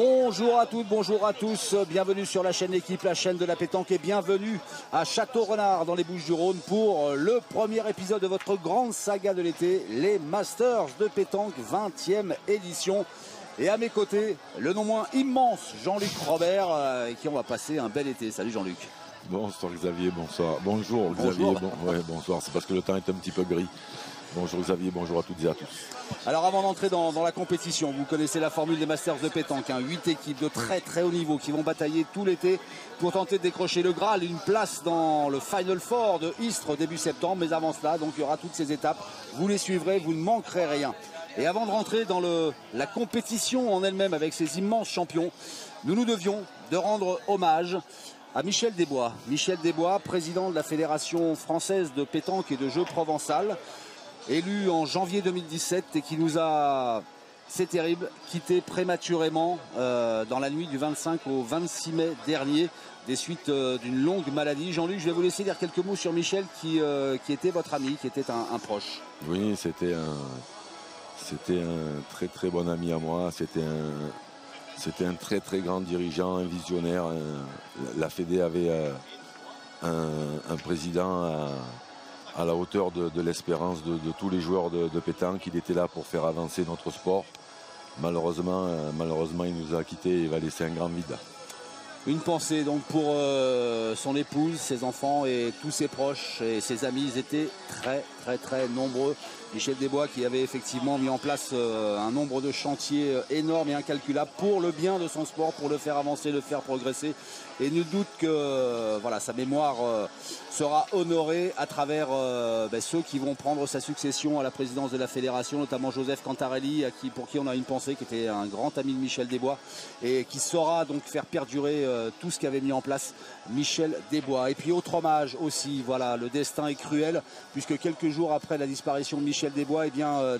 Bonjour à toutes, bonjour à tous, bienvenue sur la chaîne Équipe, la chaîne de la pétanque et bienvenue à Château-Renard dans les Bouches-du-Rhône pour le premier épisode de votre grande saga de l'été, les Masters de pétanque 20e édition. Et à mes côtés, le non moins immense Jean-Luc Robert, avec qui on va passer un bel été. Salut Jean-Luc. Bonsoir Xavier, bonsoir. Bonjour Xavier, bonsoir, c'est parce que le temps est un petit peu gris. Bonjour Xavier, bonjour à toutes et à tous. Alors avant d'entrer dans la compétition, vous connaissez la formule des Masters de pétanque, 8 équipes de très très haut niveau qui vont batailler tout l'été pour tenter de décrocher le Graal, une place dans le Final Four de Istres début septembre. Mais avant cela, donc il y aura toutes ces étapes, vous les suivrez, vous ne manquerez rien. Et avant de rentrer dans la compétition en elle-même avec ces immenses champions, nous devions de rendre hommage à Michel Desbois. Michel Desbois, président de la Fédération française de pétanque et de jeux provençal, élu en janvier 2017 et qui nous a, c'est terrible, quitté prématurément dans la nuit du 25 au 26 mai dernier des suites d'une longue maladie. Jean-Luc, je vais vous laisser dire quelques mots sur Michel qui était votre ami, qui était un proche. Oui, c'était un très très bon ami à moi, c'était un très très grand dirigeant, un visionnaire. La Fédé avait un président à la hauteur de l'espérance de tous les joueurs de pétanque. Il était là pour faire avancer notre sport. Malheureusement, il nous a quittés et il va laisser un grand vide. Une pensée donc pour son épouse, ses enfants et tous ses proches et ses amis. Ils étaient très très très nombreux. Michel Desbois qui avait effectivement mis en place un nombre de chantiers énormes et incalculables pour le bien de son sport, pour le faire avancer, le faire progresser. Et nul doute que voilà, sa mémoire sera honorée à travers ceux qui vont prendre sa succession à la présidence de la fédération, notamment Joseph Cantarelli, pour qui on a une pensée, qui était un grand ami de Michel Desbois et qui saura donc faire perdurer tout ce qu'avait mis en place Michel Desbois. Et puis autre hommage aussi, voilà, le destin est cruel puisque quelques jours après la disparition de Michel Desbois,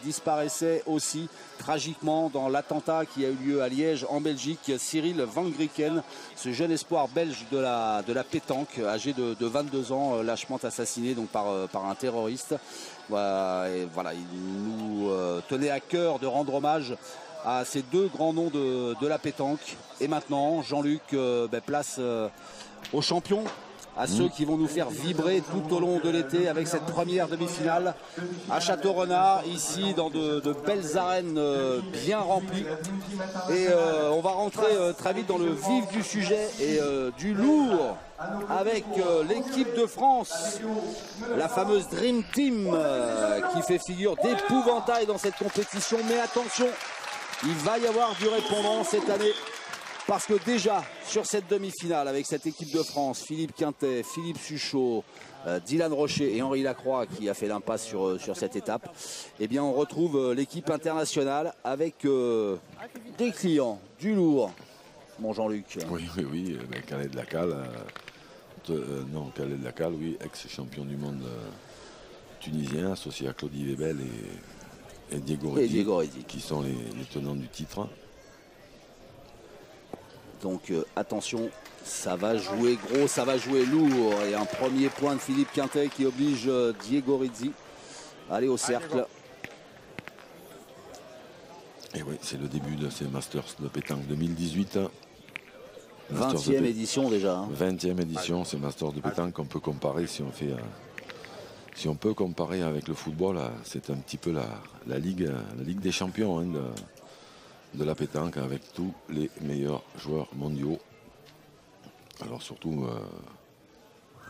disparaissait aussi tragiquement dans l'attentat qui a eu lieu à Liège en Belgique, Cyril Van Grieken, ce jeune espoir belge de la pétanque, âgé de 22 ans, lâchement assassiné donc par un terroriste. Et voilà, il nous tenait à cœur de rendre hommage à ces deux grands noms de la pétanque. Et maintenant, Jean-Luc, place aux champions, à ceux qui vont nous faire vibrer tout au long de l'été avec cette première demi-finale à Château-Renard, ici dans de belles arènes bien remplies. Et on va rentrer très vite dans le vif du sujet et du lourd avec l'équipe de France, la fameuse Dream Team qui fait figure d'épouvantail dans cette compétition. Mais attention, il va y avoir du répondant cette année. Parce que déjà, sur cette demi-finale, avec cette équipe de France, Philippe Quintet, Philippe Suchot, Dylan Rocher et Henri Lacroix qui a fait l'impasse sur cette étape, eh bien on retrouve l'équipe internationale avec des clients, du lourd. Mon Jean-Luc. Oui, Khaled Lacal, Khaled Lacal, oui, ex-champion du monde tunisien, associé à Claudie Webel et Diego Redzi, qui sont les tenants du titre. Donc attention, ça va jouer gros, ça va jouer lourd. Et un premier point de Philippe Quintet qui oblige Diego Redzi à aller au cercle. Et oui, c'est le début de ces Masters de pétanque 2018. 20e édition déjà. 20e édition, ces Masters de pétanque qu'on peut comparer si on peut comparer avec le football. C'est un petit peu la Ligue des champions de la pétanque avec tous les meilleurs joueurs mondiaux. Alors surtout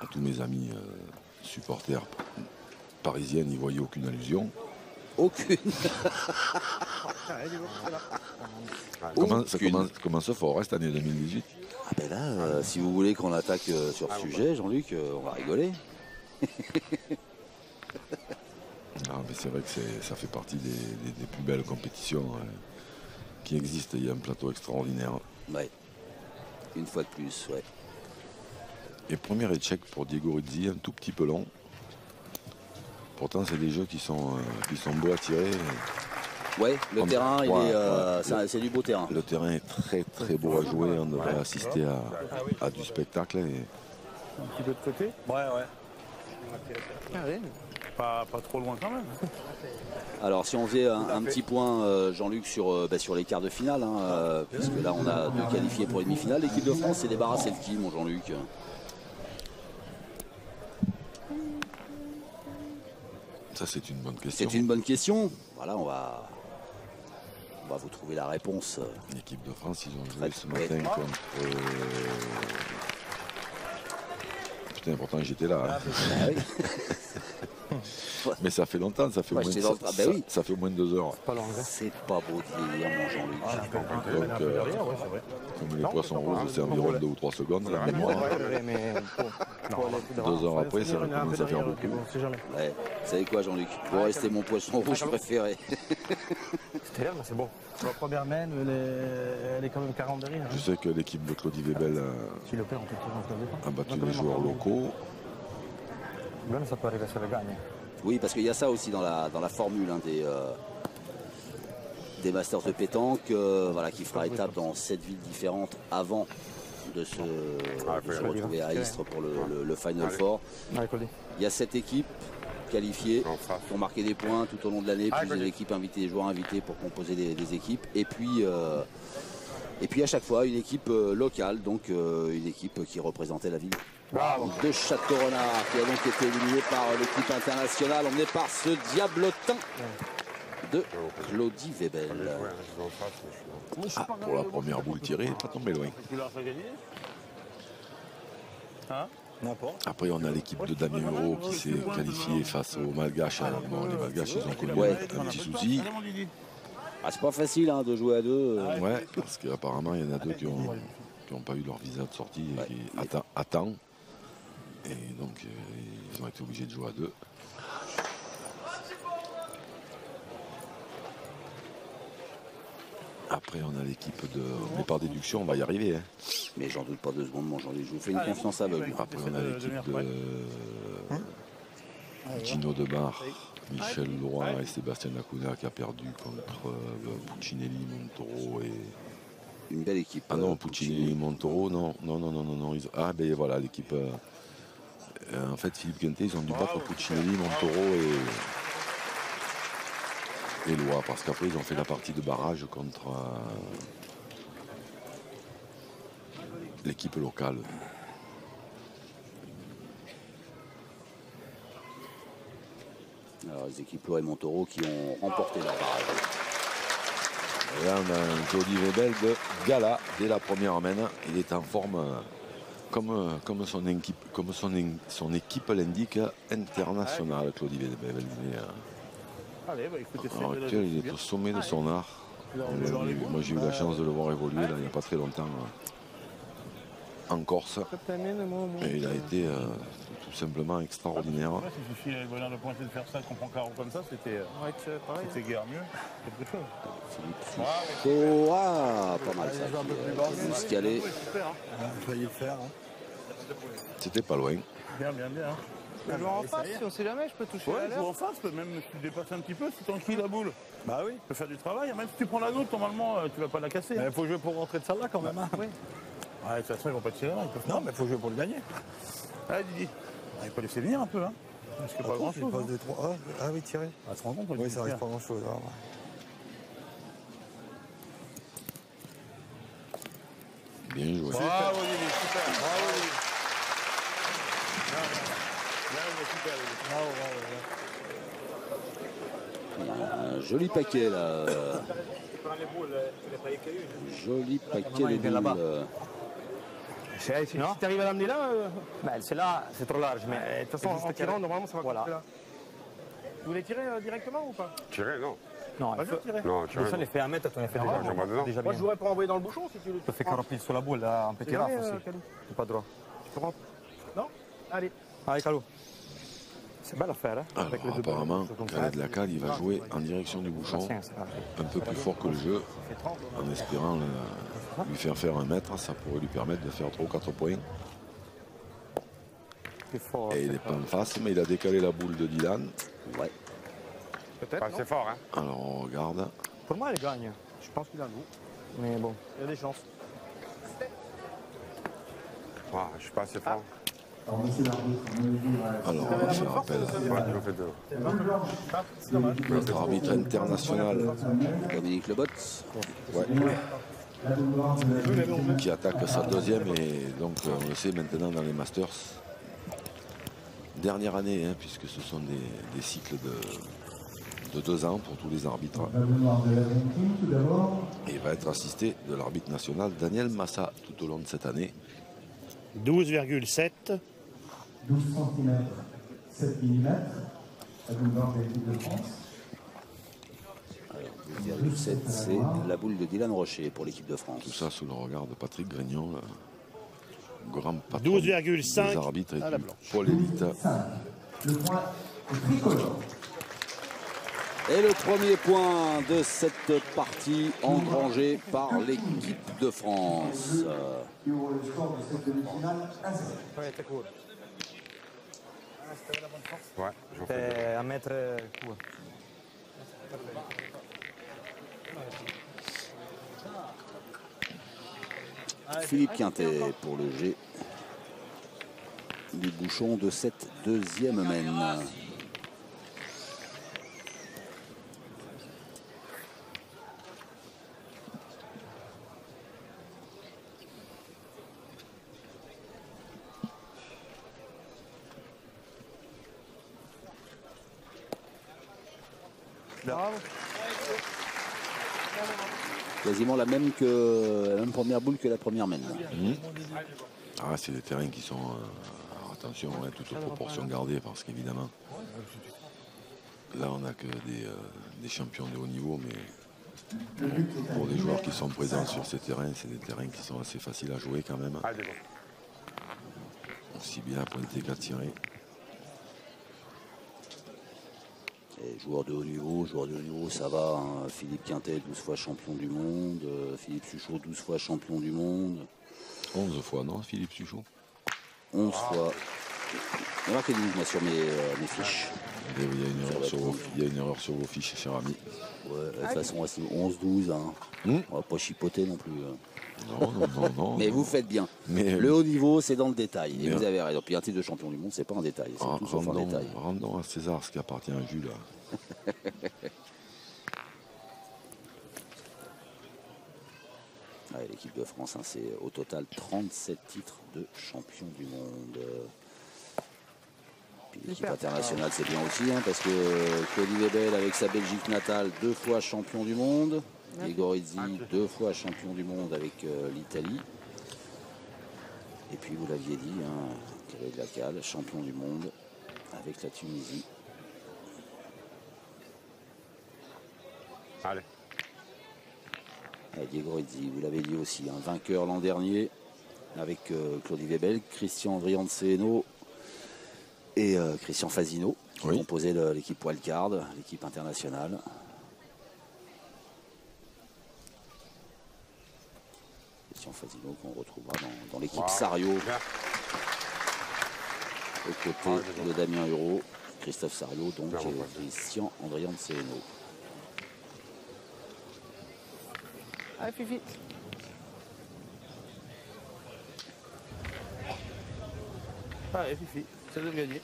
à tous mes amis supporters parisiens, n'y voyez aucune allusion. Aucune. Ça commence fort cette année 2018. Ah ben là, si vous voulez qu'on attaque sur ce sujet, Jean-Luc, on va rigoler. Non, mais c'est vrai que ça fait partie des plus belles compétitions qui existent. Il y a un plateau extraordinaire. Ouais. Une fois de plus, ouais. Et premier échec pour Diego Redzi, un tout petit peu long. Pourtant, c'est des jeux qui sont beaux à tirer. Ouais, le terrain, c'est du beau terrain. Le terrain est très très beau à jouer. On devrait assister à du spectacle. Un petit peu de côté. Ouais. Pas trop loin quand même. Alors si on faisait un petit point, Jean-Luc, sur les quarts de finale, hein, puisque là on a 2 qualifiés pour les demi-finales, l'équipe de France s'est débarrassée de qui, mon Jean-Luc? Ça, c'est une bonne question. C'est une bonne question. Voilà, on va vous trouver la réponse. L'équipe de France, ils ont joué ce matin contre... Putain, pourtant j'étais là. Hein. Ah, oui. Mais ça fait longtemps, ça fait, Ouais, au, moins de, oui. ça fait au moins de 2 heures. C'est pas beau de vieillir, mon Jean-Luc. Donc, comme les poissons rouges, c'est environ 2 ou 3 secondes. La mémoire. 2 heures après, ça commence à faire beaucoup. Ouais. Vous savez quoi, Jean-Luc? Vous restez mon poisson rouge préféré. C'était là, mais c'est bon. La première main, elle est quand même 40 derrière. Je sais que l'équipe de Claudie Webel a battu les joueurs locaux. Là, ça peut arriver sur le gagne. Oui, parce qu'il y a ça aussi dans la formule hein, des Masters de pétanque, voilà, qui fera étape dans 7 villes différentes avant de se retrouver à Istres pour le Final Four. Il y a 7 équipes qualifiées qui ont marqué des points tout au long de l'année, plus des équipes invitées, des joueurs invités pour composer des équipes. Et puis à chaque fois, une équipe locale, donc une équipe qui représentait la ville de Château-Renard, qui a donc été éliminée par l'équipe internationale, emmenée par ce diablotin de Claudie Webel. Ah, pour la première boule tirée, pas tombé loin. Après, on a l'équipe de Damien Hureau qui s'est qualifiée face aux Malgaches. Bon, les Malgaches, ils ont connu un petit souci. Ah, c'est pas facile hein, de jouer à 2. Ouais, parce qu'apparemment, il y en a 2 qui n'ont pas eu leur visa de sortie et qui attendent. Et donc, ils ont été obligés de jouer à 2. Après, on a l'équipe de... Mais par déduction, on va y arriver. Hein. Mais j'en doute pas 2 secondes, mon Jean-Luc. Je vous fais une confiance aveugle. Après, on a l'équipe de Gino Debar, Michel Leroy et Sébastien Lacuna qui a perdu contre Puccinelli, Montoro et... Une belle équipe. Ah non, Puccinelli, Montoro, non. Ah ben voilà, l'équipe... en fait, Philippe Quintet, ils ont dû battre Puccinelli, Montoro et Lois, parce qu'après, ils ont fait la partie de barrage contre l'équipe locale. Alors, les équipes Lois et Montoro qui ont remporté leur barrage. Et là, on a un Claudie Webel de gala dès la première mène. Il est en forme comme son équipe l'indique, internationale, Claudie Webel. Il est au sommet de son art. Moi, j'ai eu la chance de le voir évoluer là, il n'y a pas très longtemps en Corse. Et il a été tout simplement extraordinaire. Si je suis le bonheur de pointer de faire ça, qu'on prend carreau comme ça, c'était guère mieux. Quelque chose. Pas mal ça. Escalé. Failli le faire. C'était pas loin. Bien. Je joue en face, on sait jamais, je peux toucher la je joue en face, même si tu dépasses un petit peu, c'est tranquille la boule. Bah oui. Tu peux faire du travail, même si tu prends la nôtre, normalement, tu vas pas la casser. Il faut jouer pour rentrer de celle-là quand même. Hein. Oui. Ouais, de toute façon, ils vont pas tirer là. Non, mais il faut jouer pour le gagner. Allez, Didi. Il faut laisser venir un peu. Hein. Parce que pas grand-chose. Ah oui, tirer. Tu te rends compte, oui, ça reste pas grand-chose. Bien joué. Bravo, Didi, super. Bravo, Didi. Un joli paquet là. Joli paquet de boules. Si tu arrives à l'amener là, c'est là, c'est trop large. Mais de toute façon, en tirant, normalement, ça va couper là. Vous voulez tirer directement ou pas? Tirer, non. Non, il faut tirer. Non, tirer. Ça, on fait 1 mètre, on a fait déjà. Moi, je voudrais pas envoyer dans le bouchon si tu veux. Tu fais carapille sur la boule, là, un petit raf aussi. C'est pas droit. Tu peux rentrer? Non? Allez. Allez, Calou. C'est belle l'affaire. Hein, alors, apparemment, Khaled Lacal, il va jouer en direction du bouchon, un peu plus fort que le jeu, en espérant lui faire 1 mètre. Ça pourrait lui permettre de faire 3 ou 4 points. Et il n'est pas en face, mais il a décalé la boule de Dylan. Ouais. Peut-être. Pas assez fort, hein. Alors on regarde. Pour moi, elle gagne. Je pense qu'il a le goût. Mais bon, il y a des chances. Je suis pas assez fort. Alors, on fait rappel. Notre arbitre international, Dominique Lebot. ouais, qui attaque sa deuxième et donc on le sait maintenant dans les Masters. Dernière année, hein, puisque ce sont des cycles de 2 ans pour tous les arbitres. Et il va être assisté de l'arbitre national Daniel Massa tout au long de cette année. 12,7. 12 cm, 7 mm, la boule blanche de l'équipe de France. Alors, 12,7, c'est la boule de Dylan Rocher pour l'équipe de France. Tout ça sous le regard de Patrick Grignon, le grand patron 12,5 des arbitres et du Pôle Élite. Le point est tricolore. Et le premier point de cette partie engrangé par l'équipe de France. Qui ouvre le score de cette demi-finale 1-0. Ouais, t'es cool. Ouais, j'en fais T'es un mètre court. Philippe Quintet pour le G du bouchon de cette deuxième mène. Quasiment la même première boule que la première mène. Ah, c'est des terrains qui sont, alors attention, hein, toute proportion gardée, parce qu'évidemment, là on n'a que des champions de haut niveau, mais pour les joueurs qui sont présents sur ces terrains, c'est des terrains qui sont assez faciles à jouer quand même. Aussi bien à pointer qu'à tirer. Et joueur de haut niveau, ça va. Hein. Philippe Quintet, 12 fois champion du monde. Philippe Suchot, 12 fois champion du monde. 11 fois, non, Philippe Suchot? 11 fois. Il y a marqué 12 moi, sur mes fiches. Il y a une erreur sur vos fiches, cher ami. Ouais, de toute façon, c'est 11-12. Hein. On va pas chipoter non plus. Non. Mais vous faites bien. Mais, le haut niveau, c'est dans le détail. Et vous avez raison. Puis un titre de champion du monde, c'est pas un détail. C'est tout sauf un détail. Rendons à César ce qui appartient à Jules. Ouais, l'équipe de France, hein, c'est au total 37 titres de champion du monde. Puis l'équipe internationale, c'est bien aussi, hein, parce que Claudie Webel, avec sa Belgique natale, 2 fois champion du monde. Igor Rizzi, 2 fois champion du monde avec l'Italie. Et puis, vous l'aviez dit, hein, Thierry de la Cale, champion du monde avec la Tunisie. Allez. Diego Rizzi, vous l'avez dit aussi, un vainqueur l'an dernier avec Claudie Webel, Christian Vrianceno et Christian Fasino qui composaient l'équipe wildcard, l'équipe internationale. Christian Fasino qu'on retrouvera dans l'équipe Sario aux côtés de Damien Hureau, Christophe Sario donc et Christian Vrianceno. Allez, Fifi. Allez, Fifi, c'est de gagner.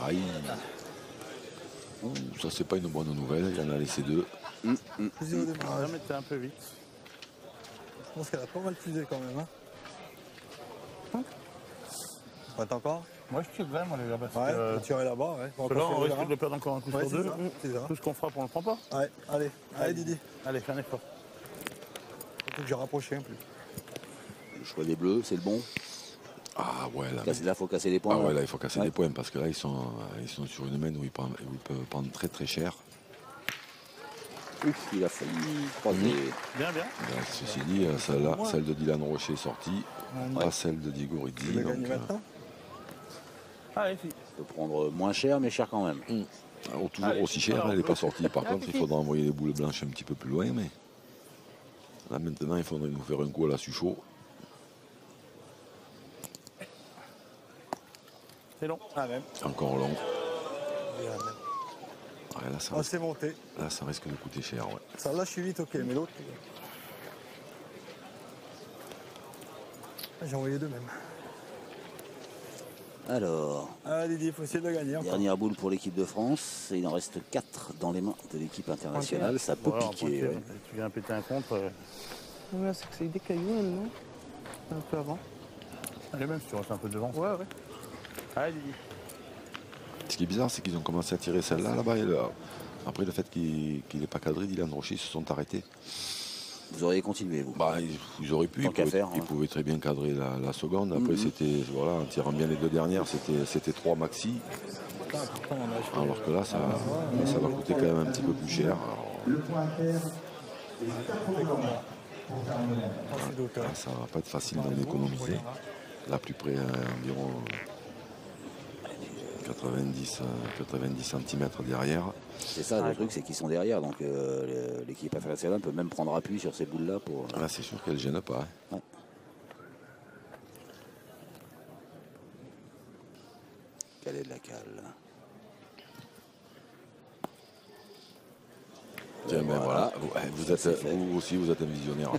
Aïe. Ça, c'est pas une bonne nouvelle. Il y en a laissé 2. On va mettre un peu vite. Je pense qu'elle a pas mal fusé quand même. Hein ouais, encore. Moi je tire bien, moi les gars. Ouais, tirer là-bas, ouais. Là, on risque de perdre encore un coup sur 2. Ça. Tout ce qu'on frappe, on le prend pas. Ouais, allez Didi. Allez, fais un effort. Faut que j'ai rapproché un peu. Le choix des bleus, c'est le bon. Ah ouais, là. Là, il faut casser les points. Ah ouais, là, il faut casser les points parce que là, ils sont sur une main où ils peuvent prendre très très cher. Ouf, il a failli croiser. Bien. Ceci dit, celle de Dylan Rocher est sortie, pas celle de Diego Rizzi. Allez, il peut prendre moins cher, mais cher quand même. Alors, toujours aussi cher, elle n'est pas sortie. Par contre, il faudra envoyer les boules blanches un petit peu plus loin. Mais là, maintenant, il faudrait nous faire un coup à la Suchot. C'est long. Encore long. Ouais, là, ça Ah, c'est monté. Là, ça risque de coûter cher. Ouais. Ça là, je suis vite, ok, mais l'autre. J'ai envoyé deux même. Alors, Didier, il faut essayer de gagner. dernière boule pour l'équipe de France. Et il en reste 4 dans les mains de l'équipe internationale. Ça peut piquer. Ouais. Tu viens péter un contre. Ouais, c'est que c'est des cailloux, elle, non? Un peu avant. Allez, même si tu restes un peu devant. Ouais, ouais. Allez, Didi. Ce qui est bizarre, c'est qu'ils ont commencé à tirer celle-là, là-bas. Et après le fait qu'il n'est pas cadré, Dylan Rocher, ils se sont arrêtés. Vous auriez continué, vous? Bah, ils auraient pu. Ils pouvaient très bien cadrer la seconde. Après, c'était, voilà, en tirant bien les deux dernières, c'était 3 maxi. Alors que là, ça va coûter quand même un petit peu plus cher. Le point à terre est 80 pour ça va pas être facile d'en économiser. Là, plus près, environ 90 cm derrière. C'est ça, le truc, c'est qu'ils sont derrière. Donc l'équipe internationale peut même prendre appui sur ces boules-là pour. Là, c'est sûr qu'elle ne gêne pas. Hein. Ouais. Calais de la cale. Tiens, ben voilà, vous aussi, vous êtes un visionnaire.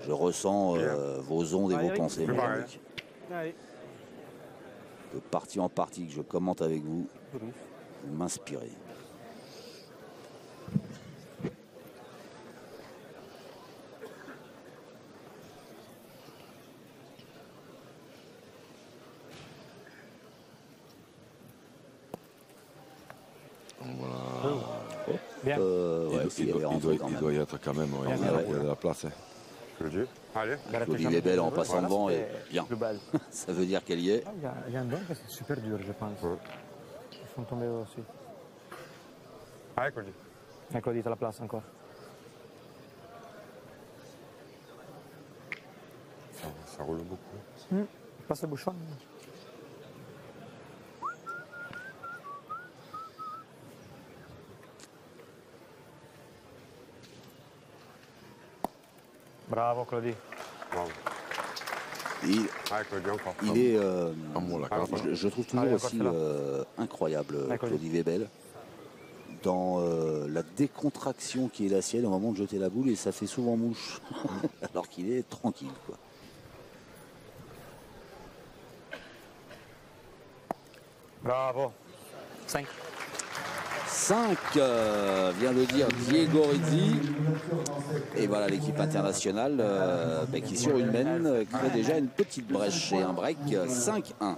Je ressens vos ondes et vos pensées. Allez. De partie en partie que je commente avec vous, vous m'inspirez. Voilà. Bien. Il doit y être quand même. Ouais, il y a de la place. Hein. Allez. Olivier Bell en passant devant et bien. Ça veut dire qu'elle y est. Il y a un don, c'est super dur, je pense. Ils sont tombés aussi. Eccoli. Eccoli, t'as la place encore. Ça roule beaucoup. Passe le bouchon. Bravo Claudie. Bravo. Il est, je trouve toujours aussi incroyable Claudie Webel dans la décontraction qui est la sienne au moment de jeter la boule et ça fait souvent mouche alors qu'il est tranquille, quoi. Bravo. 5. 5 vient de dire Diego Rizzi. Et voilà l'équipe internationale qui sur une mène crée déjà une petite brèche et un break 5-1.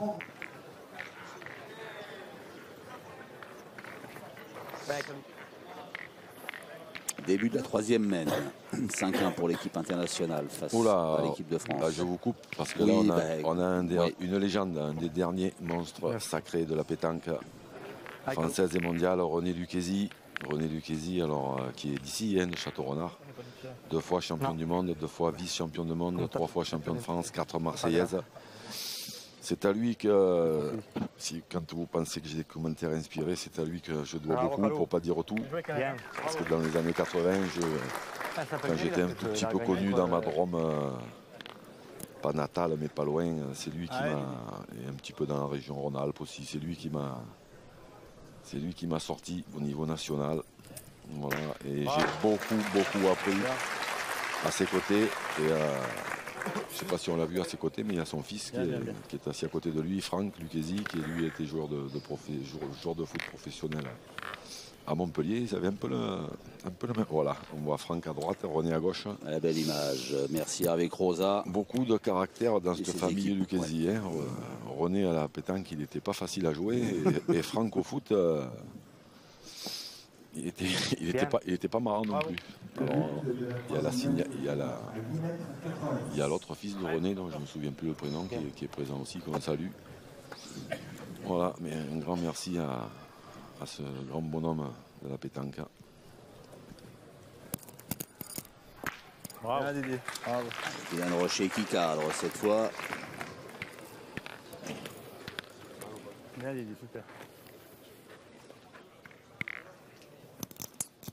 Début de la troisième mène. 5-1 pour l'équipe internationale face à l'équipe de France. Là, je vous coupe parce que là on a une légende, un des derniers monstres sacrés de la pétanque française et mondiale, René Lucchesi. René Lucchesi, qui est d'ici, de Château-Renard. 2 fois champion du monde, 2 fois vice-champion du monde, 3 fois champion de France, 4 Marseillaises. C'est à lui que, quand vous pensez que j'ai des commentaires inspirés, c'est à lui que je dois beaucoup, pour ne pas dire tout. Parce que dans les années 80, quand j'étais un tout petit peu connu dans ma Drôme, pas natale, mais pas loin, c'est lui qui m'a, et un petit peu dans la région Rhône-Alpes aussi, c'est lui qui m'a sorti au niveau national. Voilà. Et j'ai beaucoup appris à ses côtés. Et je ne sais pas si on l'a vu à ses côtés, mais il y a son fils qui est assis à côté de lui, Franck Lucchesi, qui lui était joueur de foot professionnel à Montpellier. Ils avaient un peu le même. Voilà, on voit Franck à droite, René à gauche. La belle image. Merci avec Rosa. Beaucoup de caractère dans cette famille Lucchesi. Ouais. Hein. René à la pétanque, il n'était pas facile à jouer. Et Franck au foot, il était pas marrant non plus. Alors, il y a l'autre fils de René, dont je ne me souviens plus le prénom, qui est présent aussi, qu'on salue. Voilà, mais un grand merci à ce grand bonhomme de la pétanque. Bravo. Didier. Bravo. Dylan Rocher qui cadre cette fois. Bien Didier, super.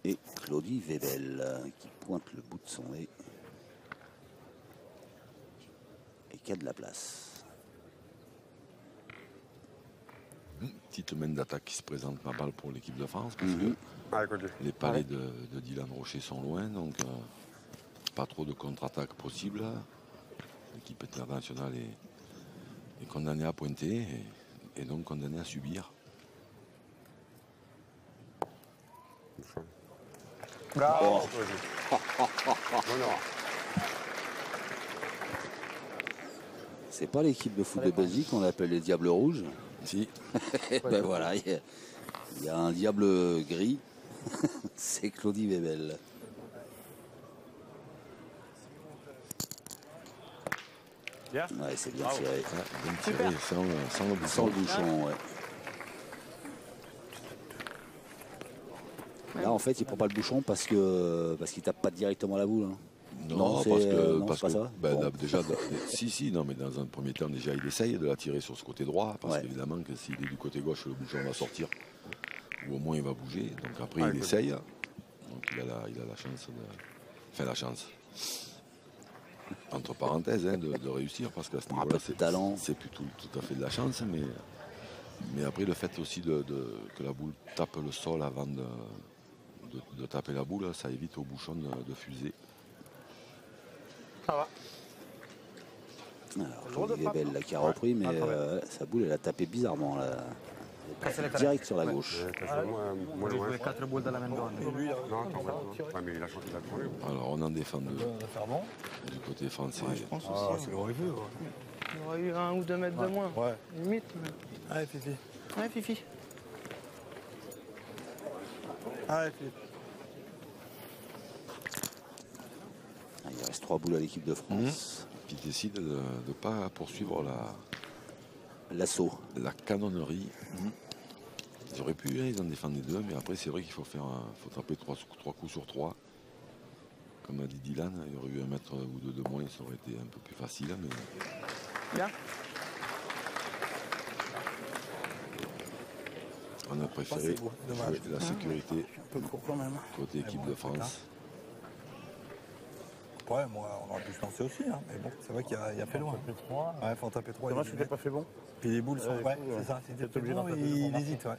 Et Claudie Webel qui pointe le bout de son nez et qui a de la place. petite main d'attaque qui se présente ma balle pour l'équipe de France. Parce que les palais de Dylan Rocher sont loin, donc pas trop de contre-attaque possible. L'équipe internationale est condamnée à pointer et donc condamnée à subir. Bravo. C'est pas l'équipe de foot de Belgique qu'on appelle les Diables Rouges? Si. Ben voilà, il y a un diable gris. C'est Claudie Webel. Ouais, c'est bien tiré. Bien tiré, sans le bouchon. Sans le bouchon, ouais. Là, en fait, il prend pas le bouchon parce qu'il tape pas directement la boule. Hein. Non, parce que pas ça. Ben, déjà, si, non, mais dans un premier temps, déjà, il essaye de la tirer sur ce côté droit, parce qu'évidemment que s'il est du côté gauche, le bouchon va sortir, ou au moins il va bouger. Donc après, il essaye. Donc il a la chance la chance. Entre parenthèses, hein, de réussir, parce qu'à ce niveau-là, c'est plus tout à fait de la chance, mais après, le fait aussi que la boule tape le sol avant de taper la boule, ça évite au bouchon de fuser. Ça va. Alors, Claudie Webel là, qui a repris, mais sa boule, elle a tapé bizarrement. Là. Direct sur la gauche. Moi, j'ai joué 4 boules dans la même bande. Alors, on en défend deux. Du côté français. Je pense aussi. C'est horrible. Il y aurait eu 1 ou 2 mètres de moins. Ouais. Limite. Allez, Fifi. Ouais, Fifi. Allez, Fifi. Il reste 3 boules à l'équipe de France. Qui décide de ne pas poursuivre l'assaut. La canonnerie. Ils auraient pu, ils en défendaient 2, mais après c'est vrai qu'il faut taper 3 coups sur 3. Comme a dit Dylan, il y aurait eu 1 mètre ou 2 de moins, ça aurait été un peu plus facile. Mais... Bien. On a préféré la sécurité un peu court quand même. Côté équipe de France. Ouais, moi, on aurait pu se lancer aussi, hein. Mais bon, c'est vrai qu'il a fait loin. Ouais, il faut en taper 3. Dommage que tu n'as pas fait bon. Puis les boules sont... Ouais, c'est ça. Si tu obligé d'en taper, il hésite, ouais.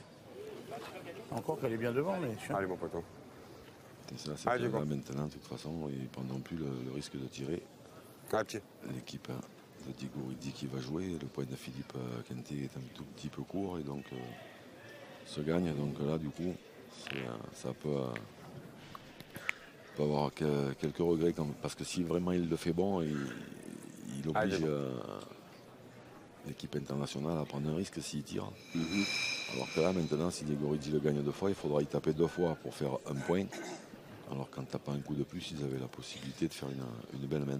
Encore qu'elle est bien devant, mais... Allez, mon poteau. C'est ça, c'est là maintenant, de toute façon, ils ne prennent non plus le risque de tirer. L'équipe de Diego Ridzi qui va jouer, le point de Philippe Kenté est un tout petit peu court et donc se gagne. Donc là, du coup, ça peut avoir quelques regrets parce que si vraiment il le fait bon, il oblige l'équipe internationale à prendre un risque s'il tire. Alors que là, maintenant, si Diego Ridzi le gagne 2 fois, il faudra y taper 2 fois pour faire 1 point. Alors qu'en tapant un coup de plus, ils avaient la possibilité de faire une belle main.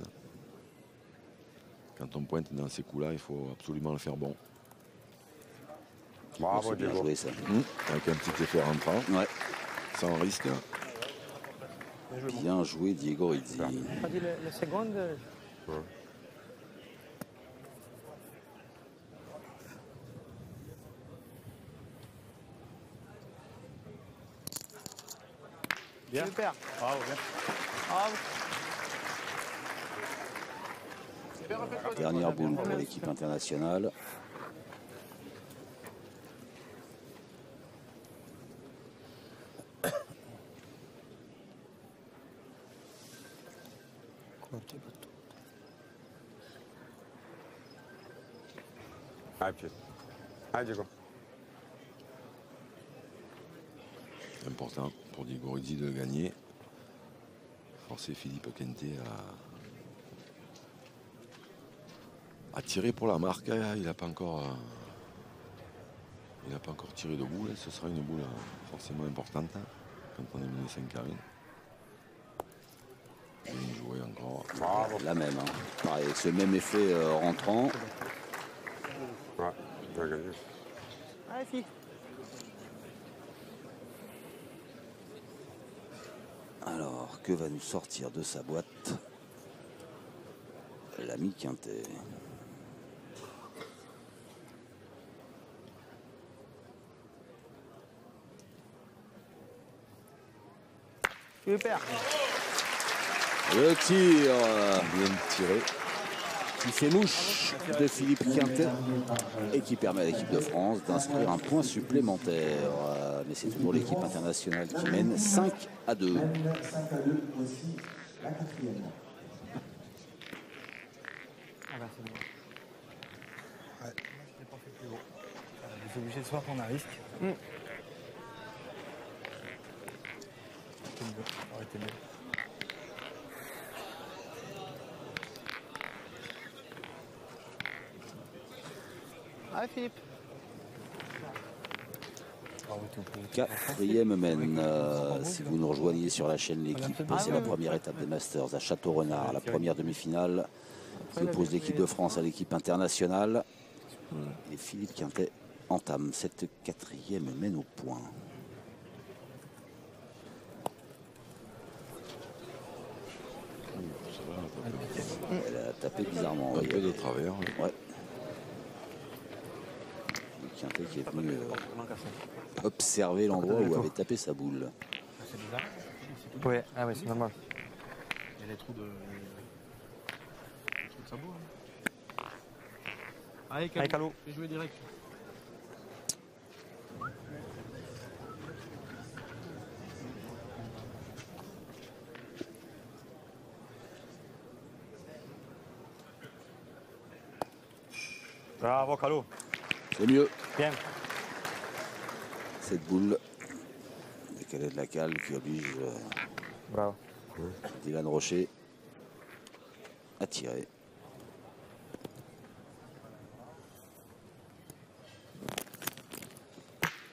Quand on pointe dans ces coups-là, il faut absolument le faire bon. Bravo, bien joué, ça. Avec un petit effet rentrant, sans risque. Bien joué, Diego Ridzi. Pas dit la seconde. Bien. Super. Bravo, bien. Bravo. Dernière boule pour l'équipe internationale. Allez, Diego. C'est important pour Diego Ridzi de le gagner. Forcer Philippe Kenté à tirer pour la marque. Il n'a pas encore tiré de boule. Ce sera une boule forcément importante quand on est mené 5-1. Bien joué encore. La même. Hein. Pareil, avec ce même effet rentrant. Ouais, tu as gagné. Allez, fille. Alors, que va nous sortir de sa boîte l'ami Quintet? Super. Le tir. Bien tiré. qui fait mouche de Philippe Quintet et qui permet à l'équipe de France d'inscrire un point supplémentaire. Mais c'est toujours l'équipe internationale qui mène 5-2. 5-2 aussi, la quatrième. Ouais, je l'ai pas fait plus haut. Je suis obligé de soit prendre un risque. Ça aurait été mieux. Ah Philippe. Quatrième mène. Si vous nous rejoignez sur la chaîne L'équipe, c'est la première étape des Masters à Château-Renard, la première demi-finale qui oppose l'équipe de France à l'équipe internationale. Et Philippe Quintet entame cette quatrième mène au point. Elle a tapé bizarrement. Un peu de travers. Ouais. Quintet qui est venu observer l'endroit où avait tapé sa boule. C'est bizarre. Ouais, ah ouais, c'est normal. Il y a les trous de sabot. Allez, Calo. Je vais jouer direct. Bravo, Calo. C'est mieux. Bien. Cette boule décalée de la cale qui oblige Bravo. Dylan Rocher à tirer.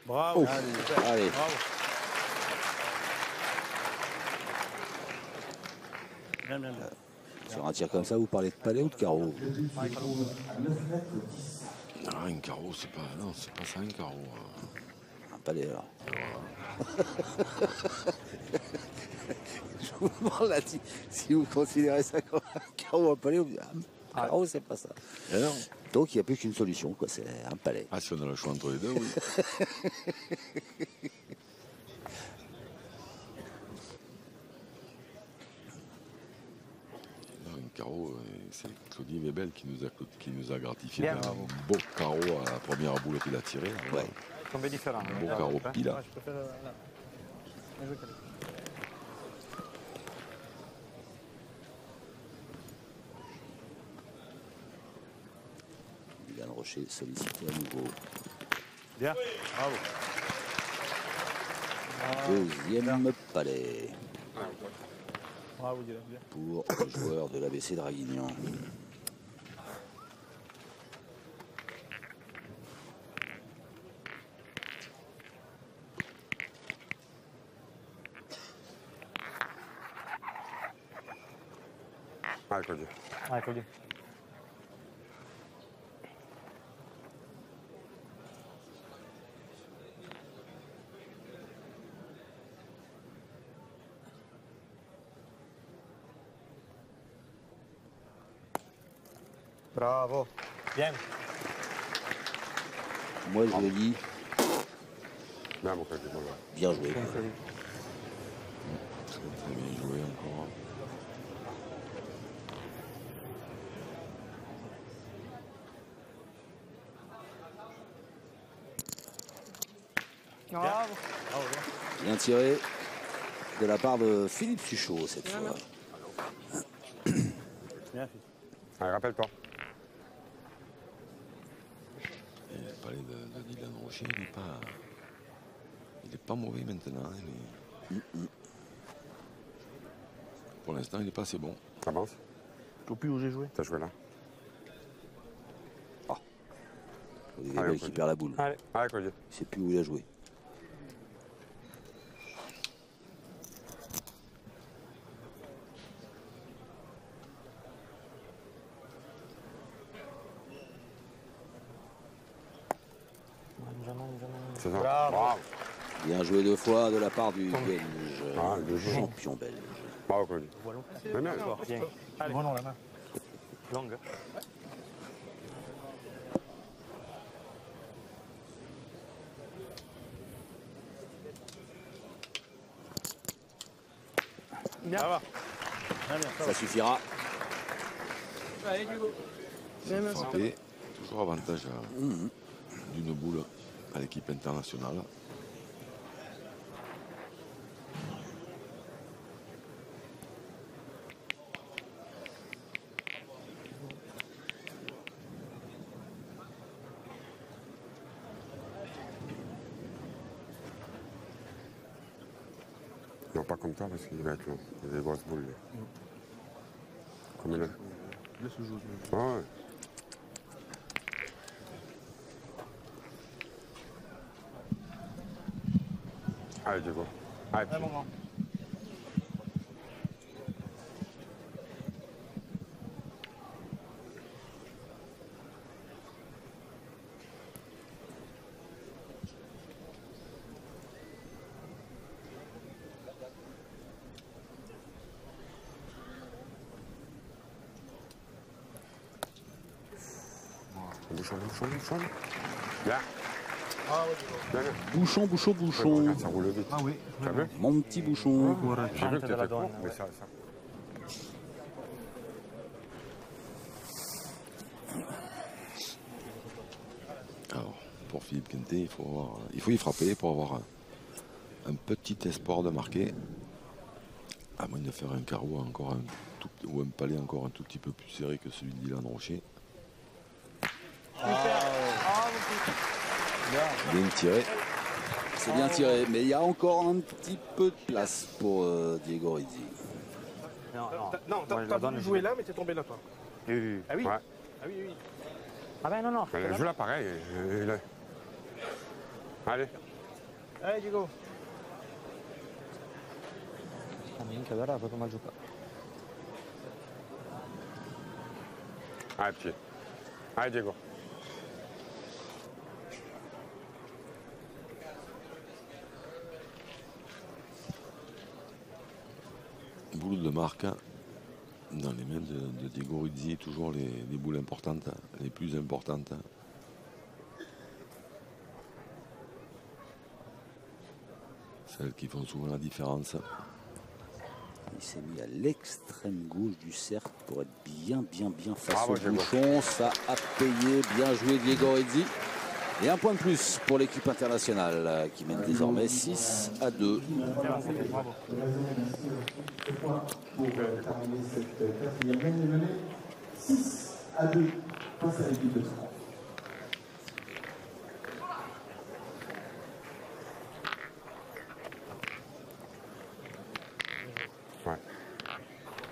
Bravo. Allez. Bravo. Bien, bien, bien. Sur un tir comme ça, vous parlez de palais ou de carreau? Ah, un carreau, c'est pas. Non, c'est pas ça un carreau. Un palais alors. Je vous demande là, si vous considérez ça comme un carreau ou un palais, vous dites, un carreau c'est pas ça. Alors, donc il n'y a plus qu'une solution, quoi, c'est un palais. ah, si on a le choix entre les deux, oui. Un carreau, c'est Claudie Weber qui nous a gratifié Bien, d'un beau carreau à la première boule qu'il a tirée. Ouais. Tombé différent. Un beau carreau pile. Je préfère là. Bien joué, Calo. Dylan Rocher sollicité à nouveau. Bien. Bravo. Deuxième palais Bravo, Dylan. Bien. pour le joueur de l'ABC Draguignan. Allez, Claudio. Allez, Claudio. Bravo. Bien. Moi je le dis, Bien, mon Claudio. Bon, bien joué. Très bien joué encore. Bravo. Bien tiré de la part de Philippe Suchot cette fois. Bien. allez, rappelle-toi. Et parler de Dylan Rocher, il est pas mauvais maintenant. Hein, mais... Pour l'instant, il n'est pas assez bon. Ça avance. Je sais plus où j'ai joué. T'as joué là. Allez, qui perd la boule. Allez. Allez, Claudio. Il ne sait plus où il a joué. C'est ça. Bravo. Bien joué deux fois de la part du Belge, Ah, le jeu. champion belge. Bravo, Claudio. Bien. Bien. Allez. Bon, non, la main. Longue. Bien. Ça va. Bien, bien. Ça suffira. Frappé, toujours avantage d'une boule à l'équipe internationale. Non, pas comme ça parce qu'il va être long. Il y a des grosses boules. Comme il est. Laisse le jouer. Ouais. Allez, Diego. Allez, petit. Bouchon. Là. Bouchon. Regarde, ça roule vite. Ah oui. T'as vu? Mon petit bouchon. J'ai vu que t'étais court, mais ça. Alors, pour Philippe Quintet, il faut y frapper pour avoir un petit espoir de marquer. À moins de faire un carreau encore ou un palais encore un tout petit peu plus serré que celui d'Ilan Rocher. Bien tiré. C'est bien tiré, mais il y a encore un petit peu de place pour Diego Rizzi. Non, t'as voulu jouer là, mais t'es tombé là, toi. Oui. Ah oui? Ouais. Ah oui. Ah ben non. Joue là pareil. Allez. Allez, Diego. Allez, petit. Allez, Diego. Boule de marque dans les mains de Diego Rizzi, toujours les boules importantes, les plus importantes. Celles qui font souvent la différence. Il s'est mis à l'extrême gauche du cercle pour être bien face Bravo, au Diego. bouchon. Ça a payé, bien joué Diego Rizzi. Et un point de plus pour l'équipe internationale qui mène désormais 6-2. Bravo. 2 points pour terminer cette quatrième menée. 6-2 face à l'équipe de France. Ouais.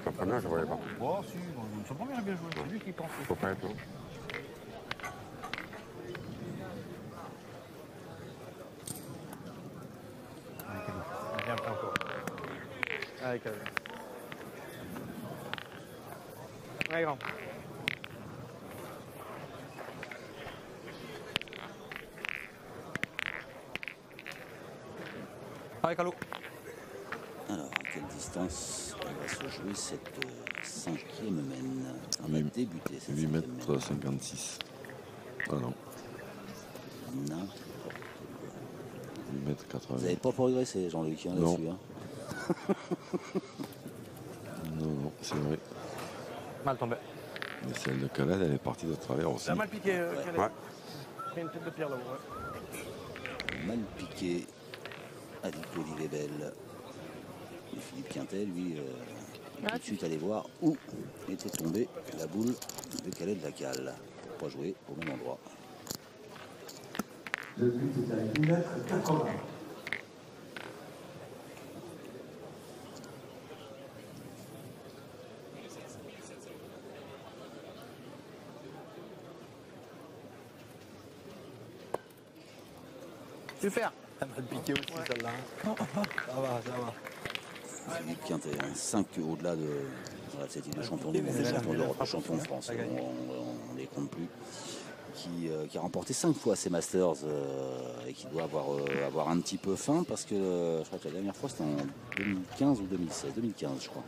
La première, je ne voyais pas. Oh, si, son premier a bien joué. C'est lui qui pense. Faut pas être long. Bien fait encore. Allez, Calvin. Allez, grand. Allez, Calou. Alors, à quelle distance va se jouer cette cinquième mène? On a débuté cette 8 cinquième mètres 56. Ah non, mène. 8 mètres 80. Vous n'avez pas progressé, Jean-Luc, hein, Non. là-dessus. Hein. Non, c'est vrai. Mal tombé. Mais celle de Calais, elle est partie de travers aussi. Ça a mal piqué, Calais. Ouais. Il y a une tête de pierre là-haut. Mal piqué à Olivier Bell. Et Philippe Quintet, lui, est tout de suite allé voir où était tombée la boule de Calais de la Cale. Pour pas jouer au même endroit. Le but est à 8 mètres 80. Super. Elle m'a piqué aussi celle-là. Ça va. Philippe Quintet, 5 au-delà de cette île de champion du monde, champion d'Europe, champion de France. On ne les compte plus. Qui a remporté 5 fois ces Masters et qui doit avoir un petit peu faim parce que je crois que la dernière fois c'était en 2015 ou 2016. 2015, je crois.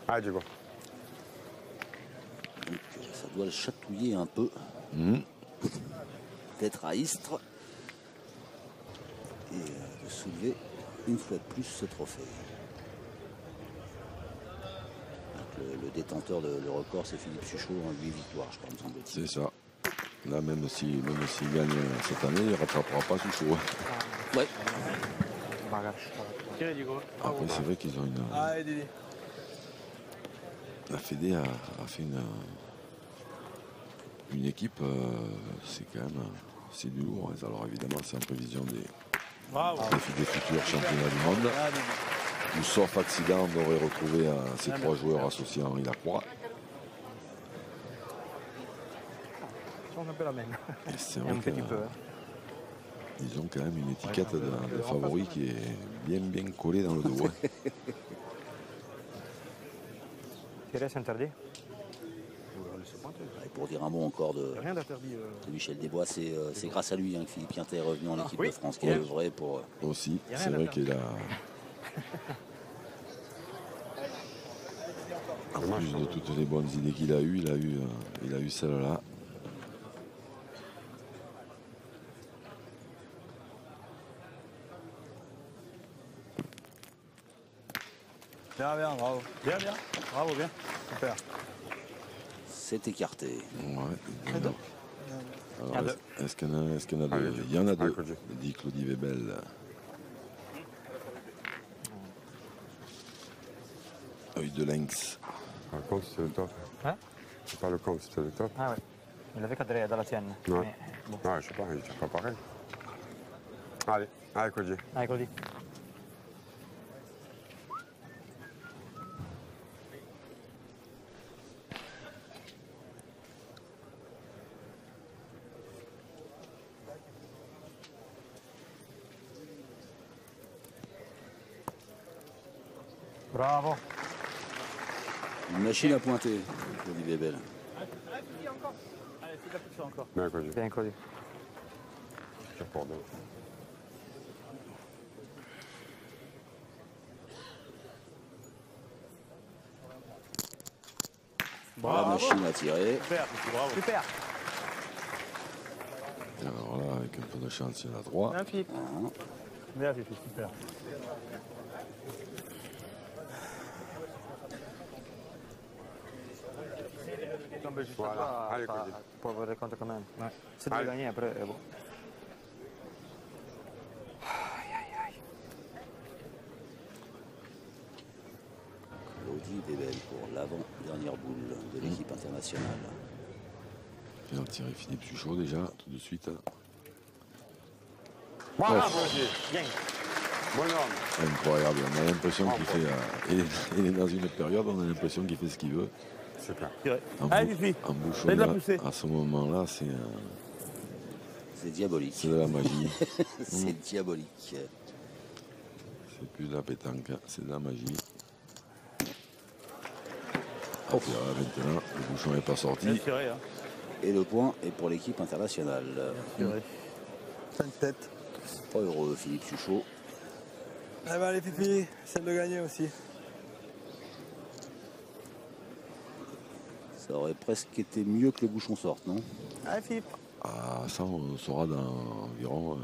Allez, Diego. Donc ça doit le chatouiller un peu. Peut-être à Istres. Et de soulever une fois de plus ce trophée. Donc le détenteur, le record, c'est Philippe Suchot, 8 victoires, je crois, me semble-t-il. C'est ça. Là, même s'il gagne cette année, il ne rattrapera pas Suchot. Ouais. Après, c'est vrai qu'ils ont une... La Fédé a fait une équipe, c'est quand même... C'est du lourd. Alors évidemment, c'est en prévision des futurs championnats du monde. Où, sauf accident, on aurait retrouvé ces 3 joueurs associés à Henri Lacroix. Et c'est vrai qu'ils ont quand même une étiquette de favori qui est bien collée dans le dos. C'est interdit. Et pour dire un mot encore de Michel Desbois, c'est grâce à lui que Philippe Pientet est revenu en équipe de France, qui a œuvré pour... Aussi, c'est vrai qu'il a... En plus de toutes les bonnes idées qu'il a eues, il a eu celle-là. Bien, bravo. Bien. Bravo, bien. Super. C'est écarté. Ouais. Alors, est-ce qu'il y en a deux? Il y en a deux, dit Claudie Webel. Œil de lynx. Le compte, c'était le top. Hein? C'est pas le compte, c'était le top. Ah ouais. Il avait cadré dans la tienne. Non. Mais, bon. Ouais, je sais pas, il tient pas pareil. Allez, Claudie. Allez, Claudie. Bravo. Une machine à pointer, Olivier Bell. Allez, c'est la poussée encore. Bien, Claudie. Bien, Claudie. Tire pour deux. La machine à tirer. Super, bravo. Super. Alors là, avec un peu de chance, il y en a 3. Bien, Philippe. Bien, Philippe, super. Voilà. Allez, Claudie. Pour avoir des comptes quand même. Ouais. C'est de gagner après. Bon. Claudie Webel pour l'avant-dernière boule de l'équipe internationale. Bien tiré Philippe Suchot déjà, tout de suite. Bravo, bien. Bon homme. Incroyable, on a l'impression qu'il fait... il est dans une période, on a l'impression qu'il fait ce qu'il veut. C'est clair. En bouchon, à ce moment-là, c'est diabolique. C'est de la magie. C'est diabolique. C'est plus de la pétanque, c'est de la magie. Et puis là, maintenant, le bouchon n'est pas sorti. Et le point est pour l'équipe internationale. 5 têtes. Pas heureux, Philippe Suchot. Eh ben, les pipis, celle de gagner aussi. Ça aurait presque été mieux que le bouchon sorte, non? Allez, Philippe. Ah, ça, on saura dans environ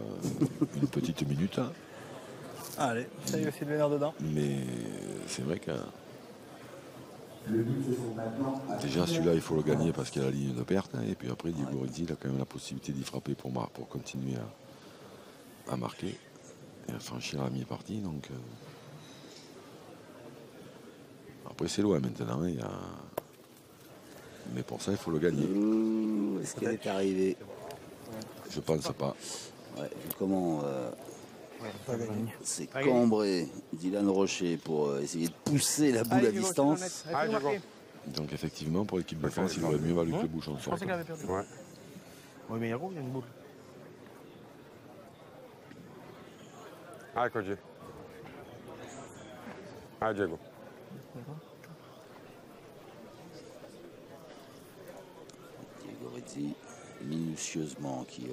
une petite minute. Hein. Allez, ça y est aussi de venir dedans. Mais c'est vrai que... Déjà, celui-là, il faut le gagner parce qu'il y a la ligne de perte. Hein, et puis après, Diego Rizzi, il a quand même la possibilité d'y frapper pour continuer à marquer et à franchir la mi-partie. Donc, après, c'est loin maintenant. Hein, mais pour ça, il faut le gagner. Est-ce qu'elle est arrivée? Je pense pas. Ouais, vu comment c'est cambré Dylan Rocher pour essayer de pousser la boule à distance. Donc effectivement, pour l'équipe de France, il aurait mieux valu que le bouchon sorte. Ouais. Oui, mais il y a une boule. Allez, Claudie. Allez, Diego. Diego Rizzi, minutieusement, qui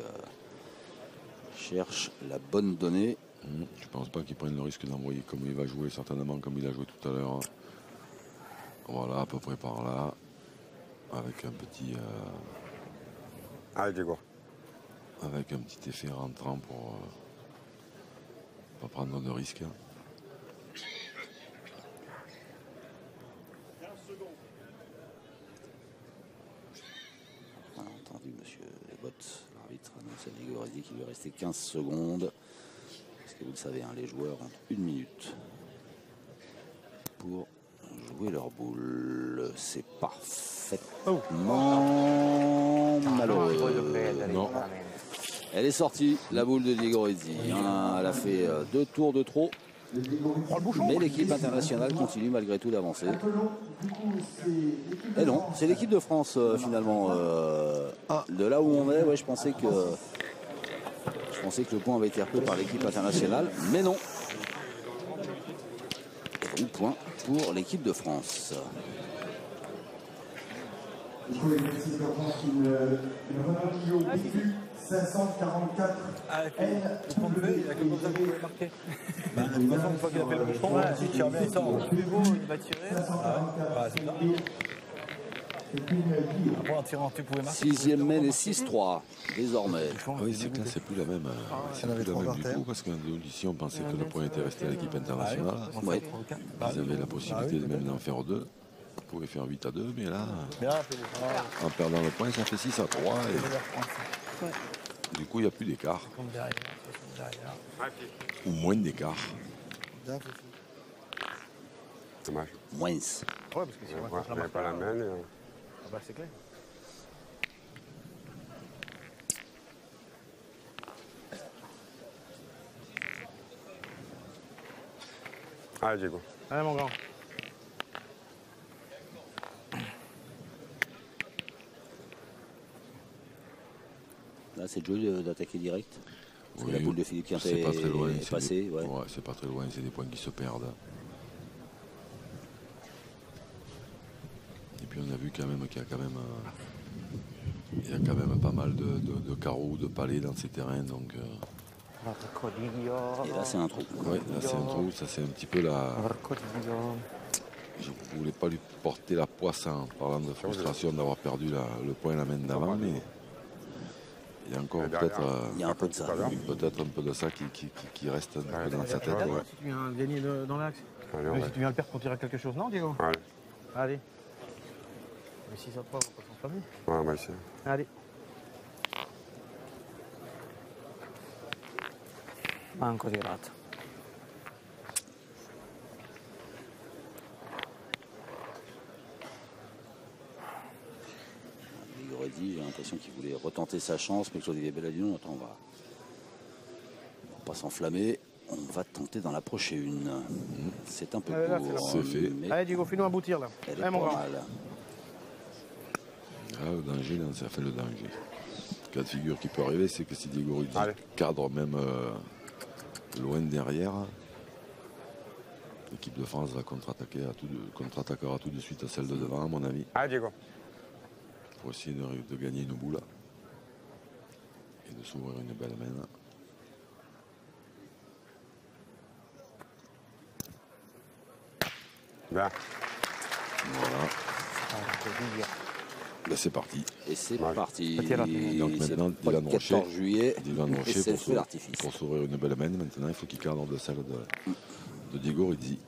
cherche la bonne donnée. Je pense pas qu'il prenne le risque d'envoyer comme il va jouer, certainement comme il a joué tout à l'heure. Voilà, à peu près par là. Avec un petit... Allez, Diego. Avec un petit effet rentrant pour pas prendre de risques. C'est Diego Redzi qui lui restait 15 secondes. Parce que vous le savez, hein, les joueurs ont 1 minute pour jouer leur boule. C'est parfaitement malheureux. Non. Elle est sortie, la boule de Diego Redzi. Elle a fait 2 tours de trop. Mais l'équipe internationale continue malgré tout d'avancer. Et non, c'est l'équipe de France finalement. De là où on est, ouais, je pensais que le point avait été repris par l'équipe internationale, mais non. Et donc point pour l'équipe de France. Du coup, l'équipe de France, une Renault 544. Il a comme ça qu'il marqué. De toute façon, une fois qu'il a fait le bouchon, si tu remets ça, plus beau, il va tirer. Après, en tirant, tu pouvais marquer. 6e mène et 6-3 désormais. Oui, c'est que là, c'est plus la même. C'est plus la même du tout, parce qu'ici, on pensait que le point était resté à l'équipe internationale. Ouais. Ils avaient la possibilité de même d'en faire 2. Ils pouvaient faire 8-2, mais là, en perdant le point, ça fait 6-3. Et... Du coup, il n'y a plus d'écart. Ou moins d'écart. Dommage. Moins. Ouais, parce que si on n'avait pas la main. Ah bah, c'est clair. Allez, Diego. Allez, mon grand. Là, c'est le jeu d'attaquer direct. Parce Oui, que la boule de Philippe Quintet pas très loin, est passée. Ouais, c'est pas très loin, c'est des points qui se perdent. Et puis on a vu quand même qu'il y a quand même, pas mal de carreaux, de palais dans ces terrains. Donc, et là, c'est un trou. Oui, là, c'est un trou. Ça, c'est un petit peu la... Je ne voulais pas lui porter la poisse en parlant de frustration d'avoir perdu le point la main d'avant, mais... Il y a encore peut-être il y a un peu de ça. Peut-être un peu de ça qui reste un peu dans sa tête. Ouais. Si tu viens gagner dans l'axe. Si tu viens le perdre pour tirer quelque chose, non, Diego? Allez. Allez. Mais si ça te va, on passe en famille. Ouais, on va essayer. Allez. Manco tirato. J'ai l'impression qu'il voulait retenter sa chance, mais Claude Bell a dit non, attends, on va pas s'enflammer, on va tenter d'en approcher une. C'est un peu court. C'est fait. Allez, Diego, fais-nous aboutir là. Elle est pas mal. Ah, le danger, ça fait le danger. Le cas de figure qui peut arriver, c'est que si Diego Redzi cadre même loin derrière, l'équipe de France va contre-attaquera tout de suite à celle de devant, à mon avis. Allez, Diego. Pour essayer de gagner une boule et de s'ouvrir une belle main. Bien. Voilà. Ben, c'est parti. Et c'est parti. Donc maintenant, Dylan Rocher, 14 juillet, pour s'ouvrir une belle main. Maintenant, il faut qu'il cadre de celle de Diego Redzi.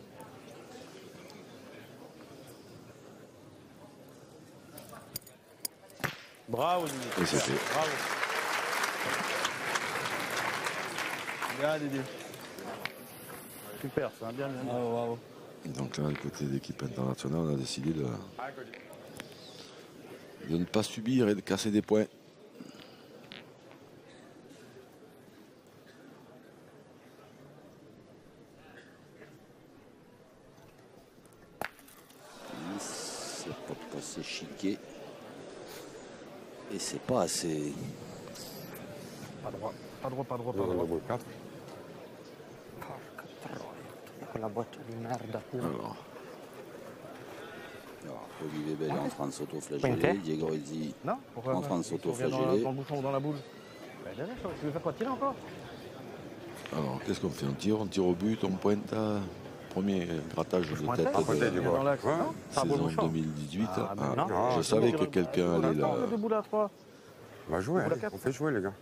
Bravo, Didier. Et c'est fait. Bravo. Bien, Didier. Super, ça va bien. Bravo, bravo. Donc là, du côté de l'équipe internationale, on a décidé de ne pas subir et de casser des points. C'est pas passé chiqué. Et c'est pas assez. Pas droit, pas droit, pas droit, pas On droit. boule 4. La boîte de merde. Alors, Olivier Bell est en train de s'auto-flageller. Diego Redzi en train de s'auto-flageller. Dans le bouchon ou dans la boule. Tu veux faire quoi, tirer encore? alors qu'est-ce qu'on fait? On tire au but, on pointe. Premier grattage de tête de saison 2018. Je savais que quelqu'un allait là. On va jouer, on fait jouer les gars.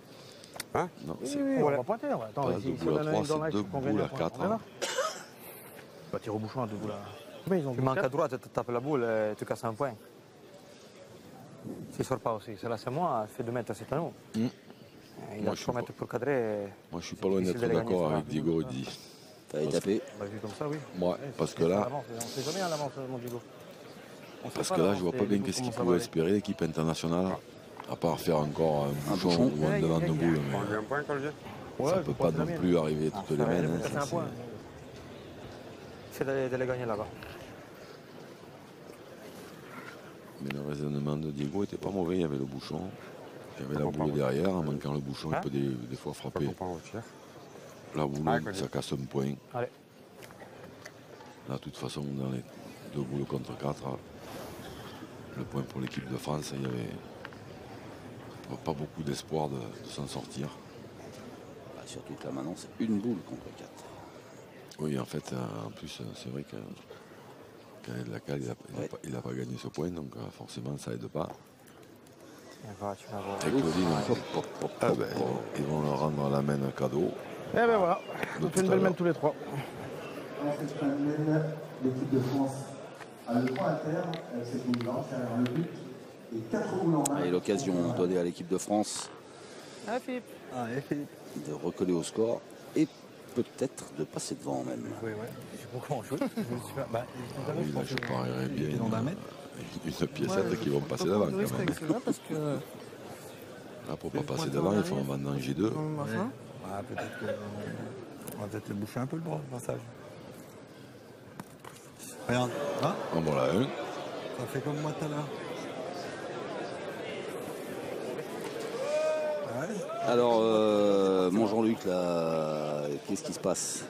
Hein? Non, Oui, c'est on va pointer. Attends, pas deux boules à 3, c'est 2 boules à 4. Tu vas tirer au bouchon à 2 boules à... Tu manques à droite, tu tapes la boule et tu casses un point. S'il ne sort pas aussi, celle-là c'est moi, elle fait 2 mètres, c'est à nous. Moi, je suis pas loin d'être d'accord avec Diego Rudi. T'avais tapé. Vu comme ça, oui. Moi, parce que là, On ne sait jamais à l'avance, mon Diego. je vois pas bien qu'est-ce qu'il pouvait espérer l'équipe internationale, à part faire encore un bouchon ou un devant de boule. Mais ça peut pas non plus arriver toutes les mains. C'est un point. C'est de les gagner là-bas. Mais le raisonnement de Diego était pas mauvais, il y avait le bouchon. Il y avait la boule derrière, en manquant le bouchon, il peut des fois frapper. La boule, ça casse un point. Allez. Là, de toute façon, dans les 2 boules contre 4, le point pour l'équipe de France, il n'y avait pas beaucoup d'espoir de s'en sortir. Bah, surtout que là maintenant, c'est une boule contre 4. Oui, en fait, en plus, c'est vrai que Canel Lacal, il n'a pas gagné ce point, donc forcément, ça aide pas. Et Claudine, ils vont leur rendre la main cadeau. Et ben voilà, on fait une belle main tous les 3. On fait une main, l'équipe de France a le droit à terre avec cette boule-là, derrière le but, et 4 boules en main. Et l'occasion donnée à l'équipe de France Philippe. de recoller au score et peut-être de passer devant même. Oui, je sais pas comment jouer. Là, je parierais bien une piécette qui vont passer devant quand même. Parce que... Là, pour ne pas passer devant, il faut en vendre G2. Peut-être qu'on va peut-être le bouffer un peu le bras, le passage. Regarde, hein? En voilà un. Ça fait comme moi tout à l'heure. Alors, mon Jean-Luc, là, qu'est-ce qui se passe?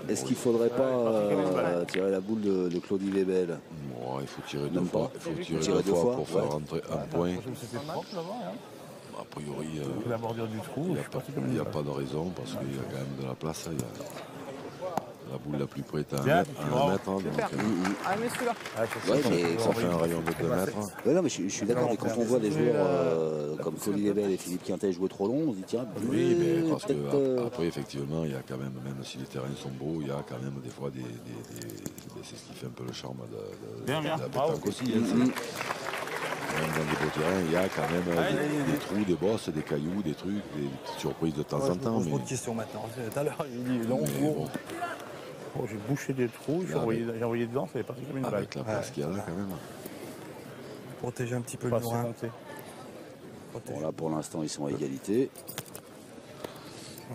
Est-ce qu'il ne faudrait pas tirer la boule de Claudie Lebel? Bon, il faut tirer 2 fois. Il faut tirer 2 fois pour faire rentrer un point. A priori, la bordure du trou, il n'y a pas de raison parce qu'il y a quand même de la place. Il y a la boule la plus près est à 1 mètre. Donc, Ah, mais celui-là. ça fait un rayon de 2 mètres. Ouais, non, mais je suis d'accord, mais quand on voit des joueurs comme Claudie Lebel et Philippe Quintet jouer trop long, on se dit tiens, oui, mais parce qu'après, effectivement, il y a quand même si les terrains sont beaux, il y a quand même des fois c'est ce qui fait un peu le charme de la pétanque aussi. Même dans des beaux terrains, il y a quand même des trous, des bosses, des cailloux, des trucs, des petites surprises de temps en temps. Trop de questions maintenant. Tout à l'heure, il dit long, bon. J'ai bouché des trous, j'ai envoyé dedans, ça est parti comme une balle. Avec la place qu'il y a là quand même. Protéger un petit peu le mur. Bon, là pour l'instant ils sont à égalité.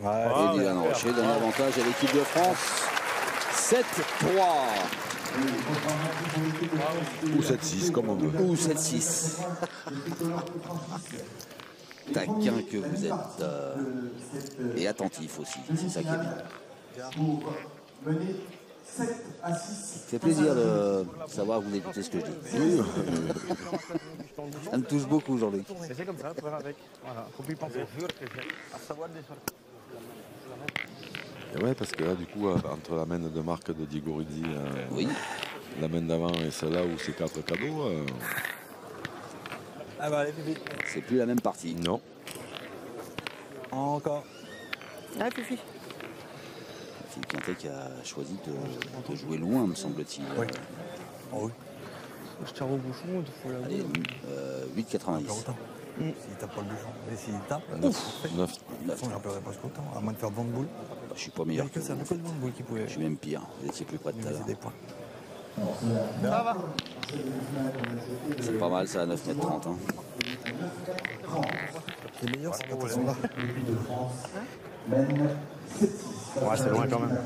Ouais. Et Dylan Rocher donne l'avantage à l'équipe de France. 7-3. Ou 7-6 comme on veut. Ou 7-6. Taquin que vous êtes. Et attentif aussi, c'est ça qui est bien. Pour mener 7 à 6. Ça fait plaisir de savoir que vous écoutez ce que je dis. Ça me touche beaucoup aujourd'hui. C'est comme ça, tu verras avec. Voilà, faut plus y penser. À savoir des sortes. Et ouais, parce que là, du coup, entre la main de marque de Diego Rudi, la main d'avant et celle-là où c'est 4 cadeaux, Ah bah allez, Fifi. C'est plus la même partie. non. Encore. Ah, Fifi. Philippe Quintet qui a choisi de jouer loin, me semble-t-il. Oui. Oh oui. Je tire au bouchon, il faut la Allez, 8,90. S'il tape pas le bouchon. Mais s'il tape, 9. il en paierait presque autant, à moins de faire devant de boule. Je suis pas Il n'y meilleur a que ça, que devant de boule qui pouvait Je suis même pire. Vous étiez plus près de tout à l'heure. des points. Ça va. C'est pas mal ça à 9,30 m. Les meilleurs, c'est quand ils sont là. Ouais, c'est loin quand même.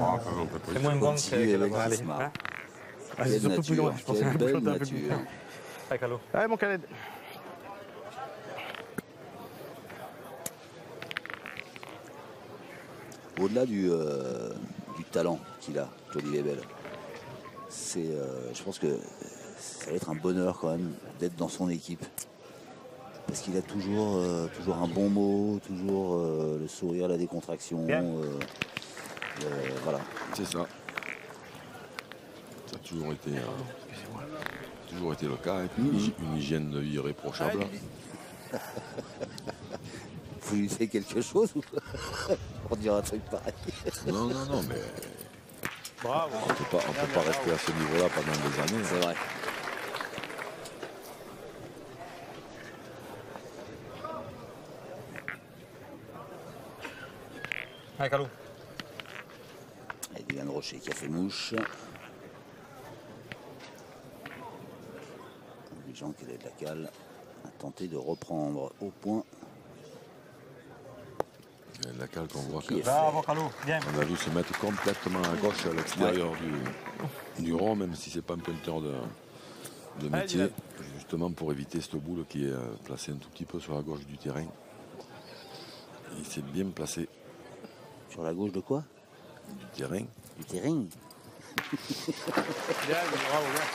C'est moins grand que avec allez. Isma. C'est Quelle surtout plus loin. nature, Je pensais quelle que belle un peu nature. plus. Allez, Calo. Allez, mon Khaled. Au-delà du talent qu'il a, Claudie Lebel, je pense que ça va être un bonheur quand même d'être dans son équipe. Parce qu'il a toujours un bon mot, toujours le sourire, la décontraction. Voilà. C'est ça. Ça a toujours été le cas. Et puis une hygiène de vie irréprochable. Vous lui faites quelque chose ou pour dire un truc pareil? Non, mais Bravo. on ne peut pas rester à ce niveau-là pendant des années. C'est vrai. Allez, Calou. Et Dylan Rocher qui a fait mouche. Les gens qui avaient de la cale a tenté de reprendre au point. La cale qu'on voit Bravo, Calou. Bien. On a vu se mettre complètement à gauche à l'extérieur du rond, même si c'est pas un punteur de métier, justement pour éviter cette boule qui est placée un tout petit peu sur la gauche du terrain. Il s'est bien placé. Sur la gauche de quoi? Du terrain. Du terrain. Bien, bravo, bien.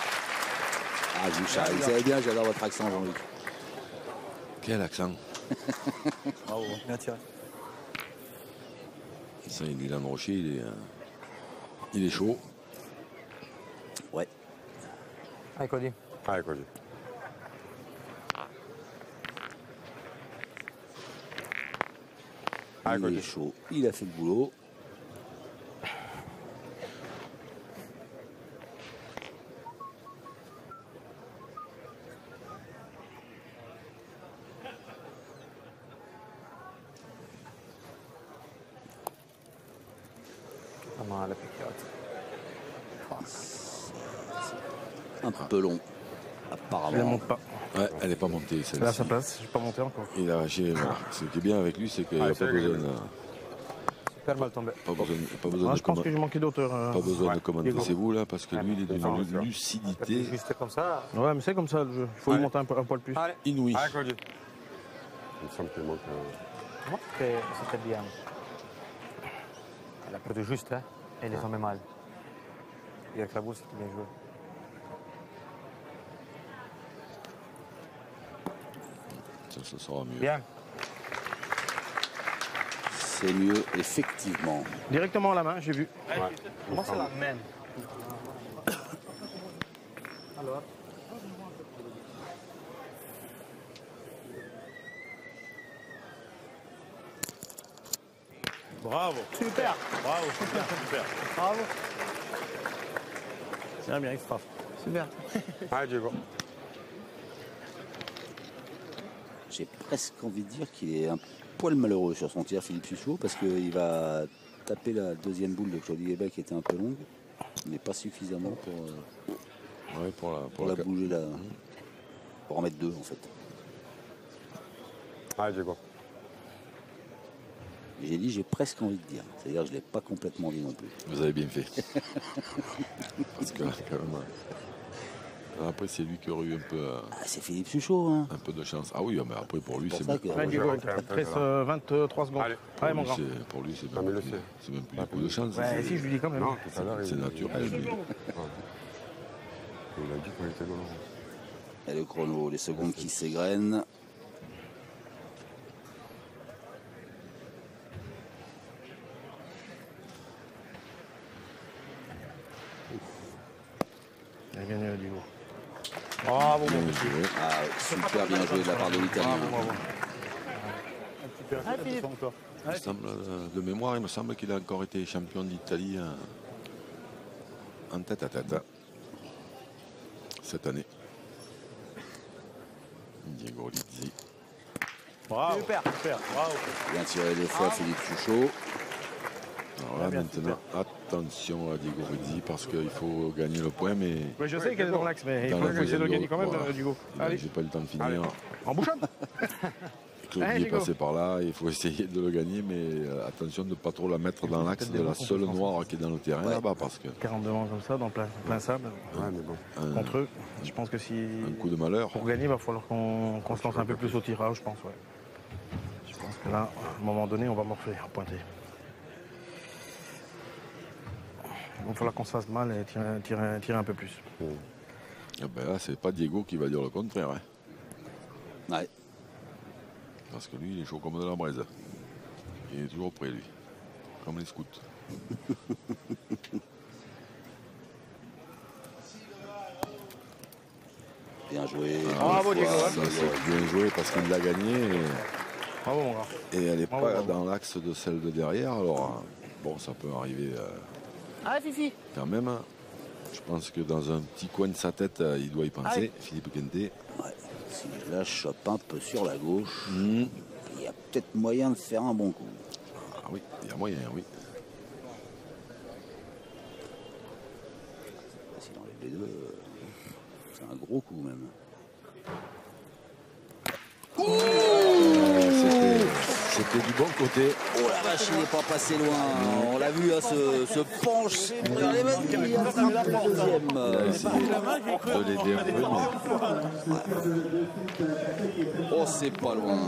Ah, vous savez bien, j'adore votre accent, Jean-Luc. Quel accent. Bravo, bien tiré. Ça, Dylan Rocher, il est chaud. Ouais. Allez, Cody. Allez, Cody. Il est chaud, il a fait le boulot. Un peu long, apparemment. Elle ne monte pas. Ouais, elle n'est pas montée. Elle est à sa place, je ne suis pas monté encore. Il a lâché. Ce qui est bien avec lui, c'est qu'il n'y a pas besoin. Super mal tombé. Pas besoin Je pense que j'ai manqué d'auteur. Pas besoin de commenter, c'est vous là, parce que lui, il est d'une lucidité. Juste comme ça. Ouais, mais c'est comme ça le jeu. Il faut lui monter un poil plus. Allez. Inouï. Allez, Cody. Il me semble qu'il manque Moi, c'était bien. Elle a perdu juste, hein. Elle est tombée mal. Et avec la boule, c'était bien joué. Ça sera mieux. Bien. C'est mieux, effectivement. Directement à la main, j'ai vu. Ouais. Moi, c'est la même. Alors. Bravo. Super. Bravo, super, super. Bravo. C'est bien, extra. Super. Allez, Diego. J'ai presque envie de dire qu'il est un poil malheureux sur son tir, Philippe Suchot, parce qu'il va taper la deuxième boule de Claude Guébet qui était un peu longue, mais pas suffisamment pour la bouger là. Pour en mettre deux en fait. Allez, Diego. J'ai dit j'ai presque envie de dire, c'est-à-dire que je ne l'ai pas complètement dit non plus. Vous avez bien fait. Parce que là, quand même. Après, c'est lui qui aurait eu un peu. C'est Philippe Suchot, hein. Un peu de chance. Ah oui, mais après, pour lui, c'est ça même. que... Ouais, Diego, il reste 23 secondes. Allez. Mon grand. Pour lui, c'est Non, mais même, le c'est même plus du coup de chance. Ouais, si, je lui dis quand même. Non, tout à l'heure, C'est naturel. Il a dit qu'on était loin. Et le chrono, les secondes qui s'égrènent. Il a gagné Diego. Bravo, bien joué. Ah, super bien joué de la part de l'Italien. Il me semble, de mémoire, il me semble qu'il a encore été champion d'Italie en tête à tête cette année. Diego Lizzi. Bravo. Super, super. Bravo. Bien tiré deux fois Philippe Suchot. Alors là, maintenant, attention à Diego Lizzi parce qu'il faut gagner le point, mais. Oui, je sais qu'elle est dans l'axe, mais il faut essayer de gagner quand même, Diego. Allez. J'ai pas eu le temps de finir. En bouchonne. Claude est passé par là, il faut essayer de le gagner, mais attention de ne pas trop la mettre dans l'axe de la seule noire qui est dans le terrain là-bas, parce que 42 ans comme ça, dans plein sable, Ouais, mais bon. contre eux, je pense que si... un coup de malheur. Pour gagner, il va falloir qu'on se lance un peu plus au tirage, je pense, ouais. Je pense que là, à un moment donné, on va morfler, à pointer. Il va falloir qu'on se fasse mal et tirer un peu plus. Ah ben là, c'est pas Diego qui va dire le contraire. Hein. Ouais. Parce que lui, il est chaud comme de la braise. Il est toujours prêt, lui. Comme les scouts. Bien joué. Bravo, Diego. C'est bien joué parce qu'il l'a gagné. Bravo, mon gars. Et elle n'est pas bravo. dans l'axe de celle de derrière. Alors, bon, ça peut arriver Ah, Fifi. quand même. Je pense que dans un petit coin de sa tête, il doit y penser. Philippe Quenté. Ouais. Si je la chope un peu sur la gauche, il y a peut-être moyen de faire un bon coup. oui, il y a moyen, oui. S'il enlève les deux, c'est un gros coup même. C'était du bon côté. Oh la vache, il n'est pas passé loin. On l'a vu se pencher. Regardez, il a frappé la deuxième. Il a essayé de l'aider un peu. Mais... Oh, c'est pas loin.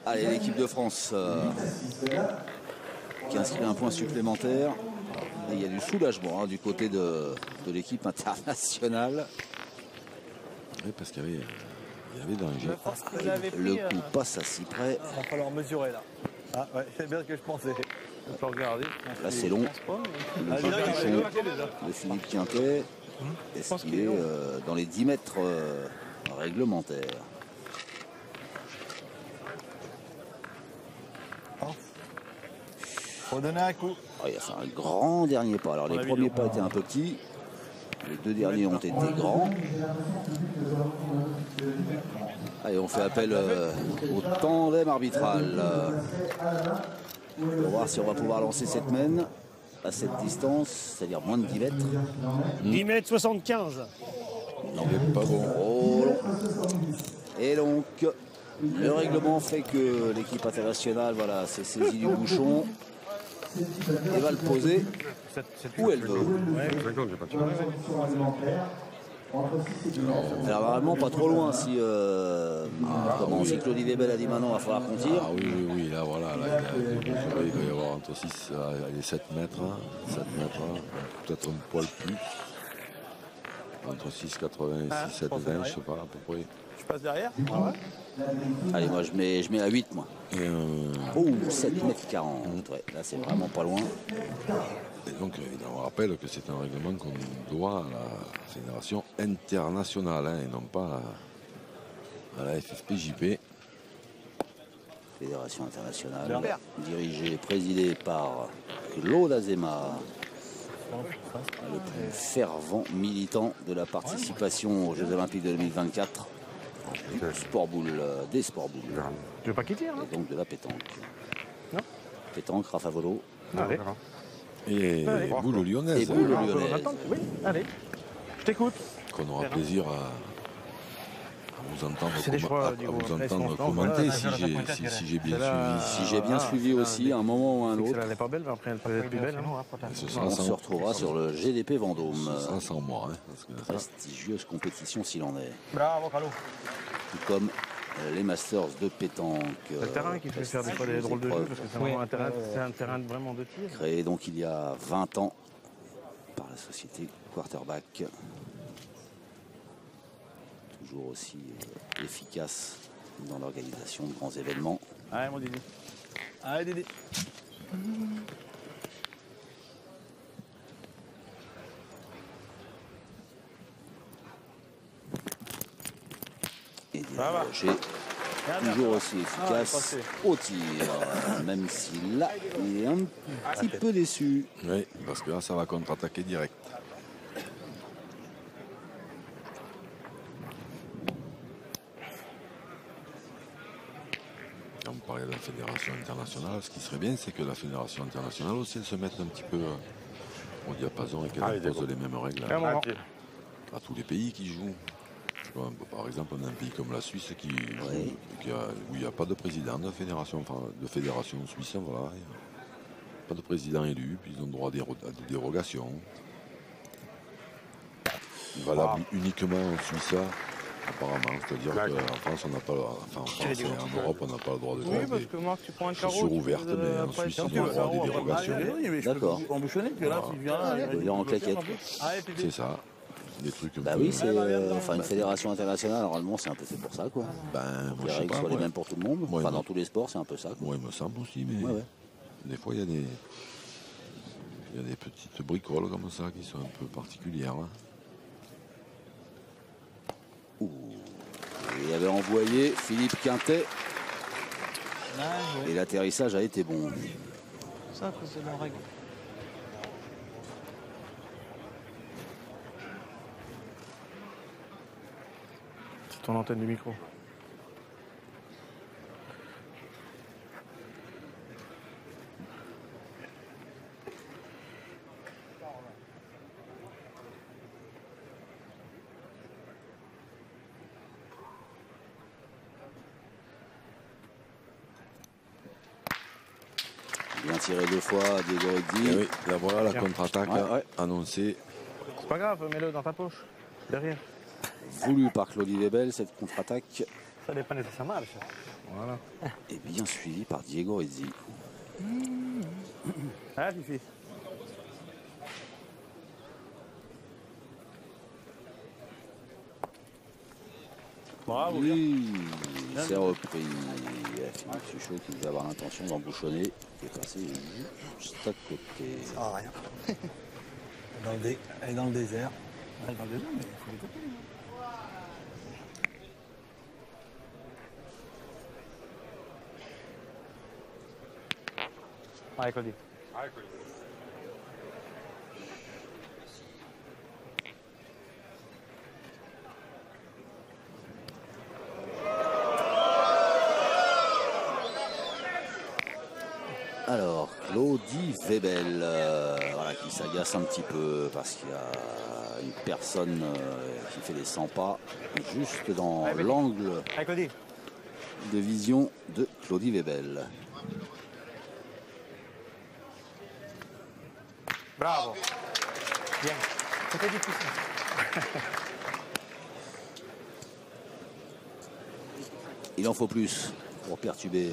Allez, l'équipe de France qui inscrit un point supplémentaire. Et il y a du soulagement du côté de l'équipe internationale. Oui, parce qu'il y avait danger. Le coup passe à si près. Il va falloir mesurer là. Ah ouais, c'est bien ce que je pensais. On peut regarder. Là c'est long. Le bouchon de Philippe Quintet. Est-ce qu'il est dans les 10 mètres réglementaires? Faut donner un coup. Oh, il a fait un grand dernier pas. Alors les premiers pas étaient un peu petits. Les deux derniers ont été grands. Allez, on fait appel au tandem arbitral. On va voir si on va pouvoir lancer cette mène à cette distance, c'est-à-dire moins de 10 mètres. 10 mètres 75. Non, mais pas bon. Oh, et donc, le règlement fait que l'équipe internationale s'est saisie du bouchon et va le poser où elle veut. Alors normalement pas trop loin si Claude Bell a dit maintenant il va falloir qu'on tire. Ah oui, là voilà, là, il va y avoir entre 6 et 7 mètres, 7 mètres, peut-être un poil plus. Entre 6,80 et 6,70, je sais pas à peu près. Je passe derrière. Allez, moi je mets à 8 moi. Oh, 7 mètres 40. Ouais, là c'est vraiment pas loin. Et donc on rappelle que c'est un règlement qu'on doit à la Fédération internationale et non pas à la FFPJP. Fédération internationale, dirigée et présidée par Claude Azéma, le plus fervent militant de la participation aux Jeux Olympiques de 2024 des sport boules. Tu veux pas qu'il tire, hein? Et donc de la pétanque. Non. Pétanque, Rafavolo. Allez. Et boule lyonnaise. Et boule lyonnaise. Oui, allez. Je t'écoute. Qu'on aura plaisir à vous entendre, commenter si j'ai bien suivi. Si j'ai bien suivi aussi, un moment ou un autre. Elle n'est pas belle, mais après elle peut être plus belle. On se retrouvera sur le GDP Vendôme. Ça sans moi. Prestigieuse compétition s'il en est. Bravo, Carlo. Tout comme les Masters de pétanque. C'est le terrain qui fait faire des fois des drôles de jeux, parce que c'est un terrain vraiment de tir. Créé donc il y a 20 ans par la société Quarterback. Toujours aussi efficace dans l'organisation de grands événements. Allez mon Didi. Allez Didi. Et j'ai toujours aussi efficace au tir, même si là il est un petit peu déçu. Oui, parce que là ça va contre-attaquer direct. On parlait de la fédération internationale. Ce qui serait bien, c'est que la fédération internationale aussi elle se mette un petit peu au diapason et qu'elle impose les mêmes règles à tous les pays qui jouent. Par exemple, on a un pays comme la Suisse où il n'y a pas de président de fédération, suisse, voilà. Pas de président élu, puis ils ont droit à des dérogations. Valable uniquement en Suisse, apparemment. C'est-à-dire qu'en France, on n'a pas, en France et en Europe, on n'a pas le droit de faire des chaussures ouvertes, mais en Suisse, ils ont le droit à des dérogations. D'accord. En claquette. C'est ça. Des trucs oui, c'est une fédération internationale, normalement c'est un peu fait pour ça quoi. Les règles soient les mêmes pour tout le monde. Dans tous les sports c'est un peu ça. Moi il me semble aussi, mais des fois il y a des petites bricoles comme ça qui sont un peu particulières. Il avait envoyé Philippe Quintet et l'atterrissage a été bon. Ça c'est la règle. Ton antenne du micro. Bien tiré 2 fois, Diego Rizzi. Oui, là voilà la contre-attaque annoncée. C'est pas grave, mets-le dans ta poche, derrière. Voulu par Claudie Webel, cette contre-attaque. Ça dépend de sa marche. Voilà. Et bien suivi par Diego Rizzi. Ah, Fifi. Bravo, bien. Il s'est repris. Philippe Suchot qui devait avoir l'intention d'embouchonner. Qui est passé juste à côté. Ça va rien. Elle est dans le désert. Elle est dans le désert, mais il faut les taper. Allez, Claudie. Alors, Claudie Webel, voilà, qui s'agace un petit peu parce qu'il y a une personne qui fait les 100 pas juste dans l'angle de vision de Claudie Webel. Bravo. Bien. C'était difficile. Il en faut plus pour perturber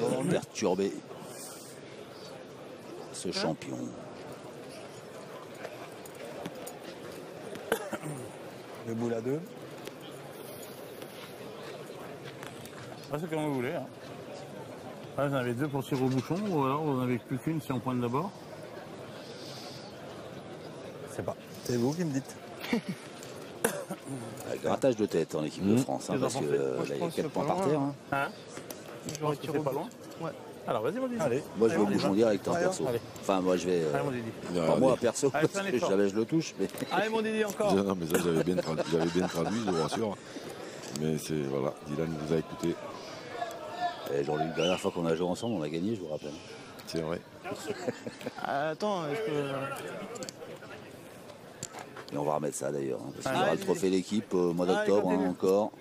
ce champion. Le boule à 2. C'est comme vous voulez. Hein. Là, vous en avez 2 pour tirer au bouchon, ou alors vous n'en avez plus qu'une si on pointe d'abord. Je sais pas. C'est vous qui me dites. Grattage de tête en équipe de France, hein, parce que là, il y a 4 points par terre. Hein. Je vais retirer pas loin. Ouais. Alors, vas-y, mon Didi. Allez. Moi, je vais au bouchon direct, hein, perso. Allez. Enfin, moi, je vais. Allez, mon Didi. Enfin, moi, perso, Allez, parce que jamais je le touche. Mais... Allez, mon Didi, encore. Non, mais ça, j'avais bien traduit, je vous rassure. Mais c'est, voilà, Dylan vous a écouté. Jean-Luc, la dernière fois qu'on a joué ensemble, on a gagné, je vous rappelle. C'est vrai. Attends, Et on va remettre ça d'ailleurs, hein, parce qu'il y aura le trophée l'équipe au mois d'octobre encore.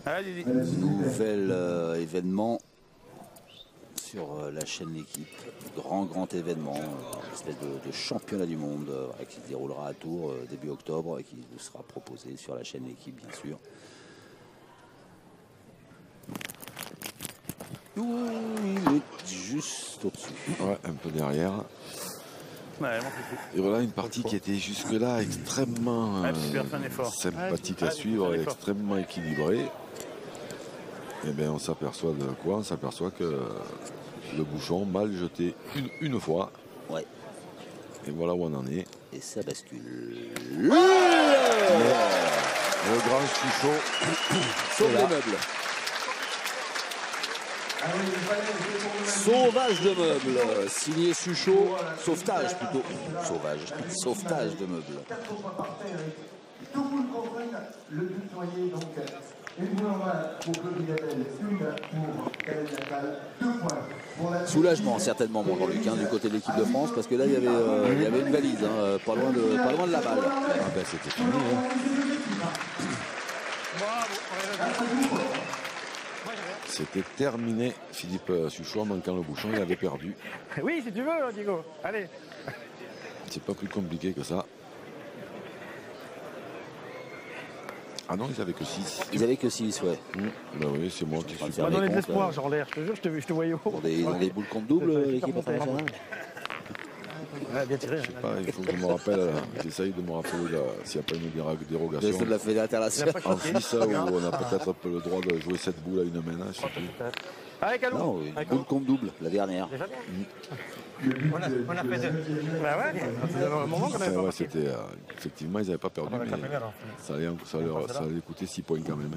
Allez, Didi. Nouvel événement sur la chaîne L'équipe. Grand événement, une espèce de championnat du monde qui se déroulera à Tours début octobre et qui nous sera proposé sur la chaîne L'équipe, bien sûr. Il est juste au-dessus. Ouais, un peu derrière. Ouais, et voilà une partie qui était jusque-là extrêmement sympathique à suivre, extrêmement équilibrée. Et bien on s'aperçoit de quoi? On s'aperçoit que le bouchon mal jeté une fois. Ouais. Et voilà où on en est. Et ça bascule. Le grand Suchot sauve les meubles. Sauvage de meubles, signé Suchot, sauvetage plutôt. Sauvetage de meubles. Tout le monde comprenne le but noyé, donc une boule en main pour Claudie Webel, une pour Khaled Yakal, 2 points pour la... Soulagement certainement, mon Jean-Luc, hein, du côté de l'équipe de France, parce que là il y avait une valise, hein, pas loin de la balle. Ah ben c'était fini. C'était terminé. Philippe Suchot, en manquant le bouchon, il avait perdu. Oui, si tu veux, Diego. Allez. C'est pas plus compliqué que ça. Ah non, ils avaient que 6. Ils avaient que 6, ouais. Ben oui, c'est moi qui suis. Tu m'as donné de l'espoir, genre l'air, je te jure, je te voyais haut. Ils ont des boules contre double, l'équipe internationale. Ouais, bien tiré. Je sais pas, il faut que je me rappelle, j'essaye de me rappeler s'il n'y a pas une dérogation. De la Fédération internationale. En Suisse, où on a peut-être le droit de jouer 7 boules à une main, je sais plus. Allez, Calou. Non, une boule contre double, la dernière. Déjà bien. On a fait 2. Bah ouais, c'est un moment qu'on avait pas marqué. C'était, effectivement, ils n'avaient pas perdu, mais ça allait coûter 6 points quand même.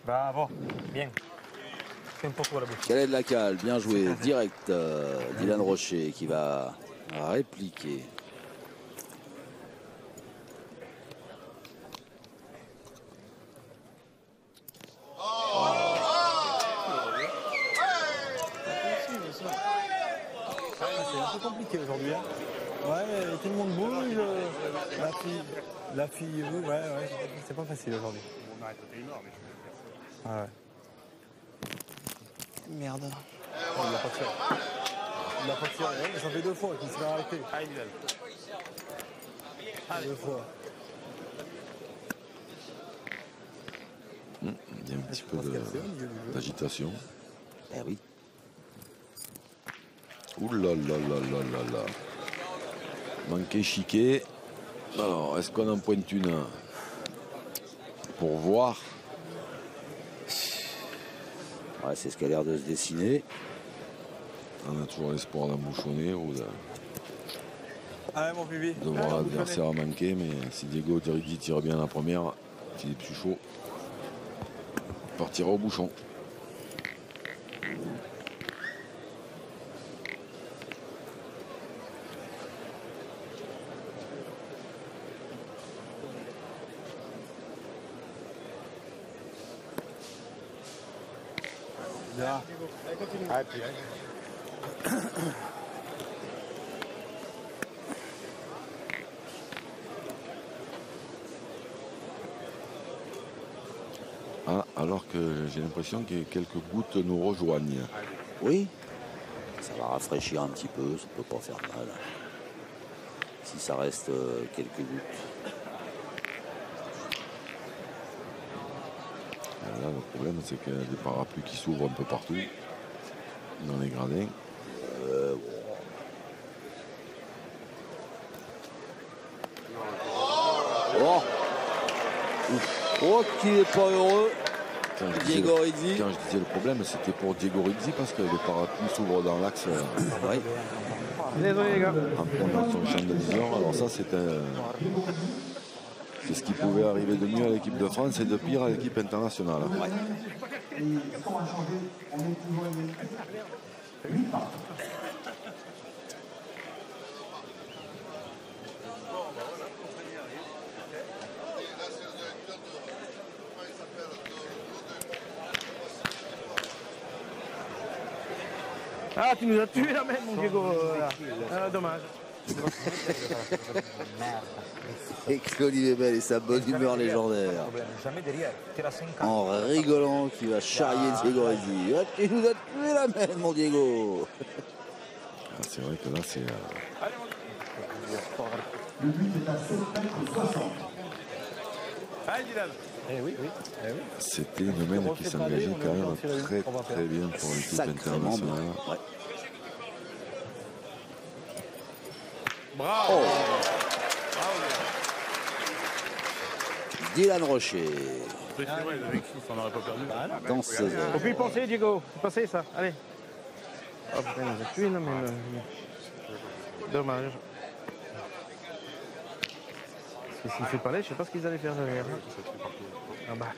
Bravo, bien. Khaled Yakal, bien joué, direct. Dylan Rocher qui va répliquer. C'est un peu compliqué aujourd'hui. Hein. Ouais, tout le monde bouge. La fille bouge. Ouais, c'est pas facile aujourd'hui. Ah ouais. Merde. Il l'a pas fait. Il a pas tiré, mais ça fait 2 fois qu'il s'est arrêté. Allez, Bilal. Allez. 2 fois. Il y a un petit peu d'agitation. Eh oui. Ouh là là là là là là. Manqué chiqué. Alors, est-ce qu'on en pointe une pour voir? Ouais, c'est ce qui a l'air de se dessiner. On a toujours l'espoir d'embouchonner ou de Mon bébé. voir l'adversaire à manquer, mais si Diego Dirigui tire bien la première, Philippe Suchot partira au bouchon. Là. Allez, puis, Ah, alors que j'ai l'impression que quelques gouttes nous rejoignent. Oui. Ça va rafraîchir un petit peu, ça peut pas faire mal. Si ça reste quelques gouttes. Là, le problème, c'est qu'il y a des parapluies qui s'ouvrent un peu partout dans les gradins. Oh, oh qu'il n'est pas heureux. Diego Rizzi. Quand je disais le problème, c'était pour Diego Rizzi parce que les parapluies s'ouvrent dans l'axe. Ouais. Désolé les gars. En plein dans son champ de vision. Alors ça, c'est ce qui pouvait arriver de mieux à l'équipe de France et de pire à l'équipe internationale. Ouais. Et ce qu'on va changer, on est toujours égalité. 8 partout. Ah, tu nous as tué la main, mon Diego. Dommage. Et Claude Bebel et sa bonne humeur légendaire. En rigolant, qui va charrier Diego Rizzi. Ah, tu nous as tué la main, mon Diego. Ah, c'est vrai que là, c'est... Le but est à 7,60 m. Allez, Bilal. C'était une main qui s'engageait quand même très très bien pour l'équipe internationale. Ouais. Bravo. Oh. Dylan Rocher. C'est vrai, avec 6, on n'aurait pas perdu. Dans 16 heures. Faut plus y penser, Diego. Faut passer ça. Allez. Oh putain, il nous a tué, là, mais. Dommage. Parce que s'il fait pas l'air, je sais pas ce qu'ils allaient faire derrière. Ah bah.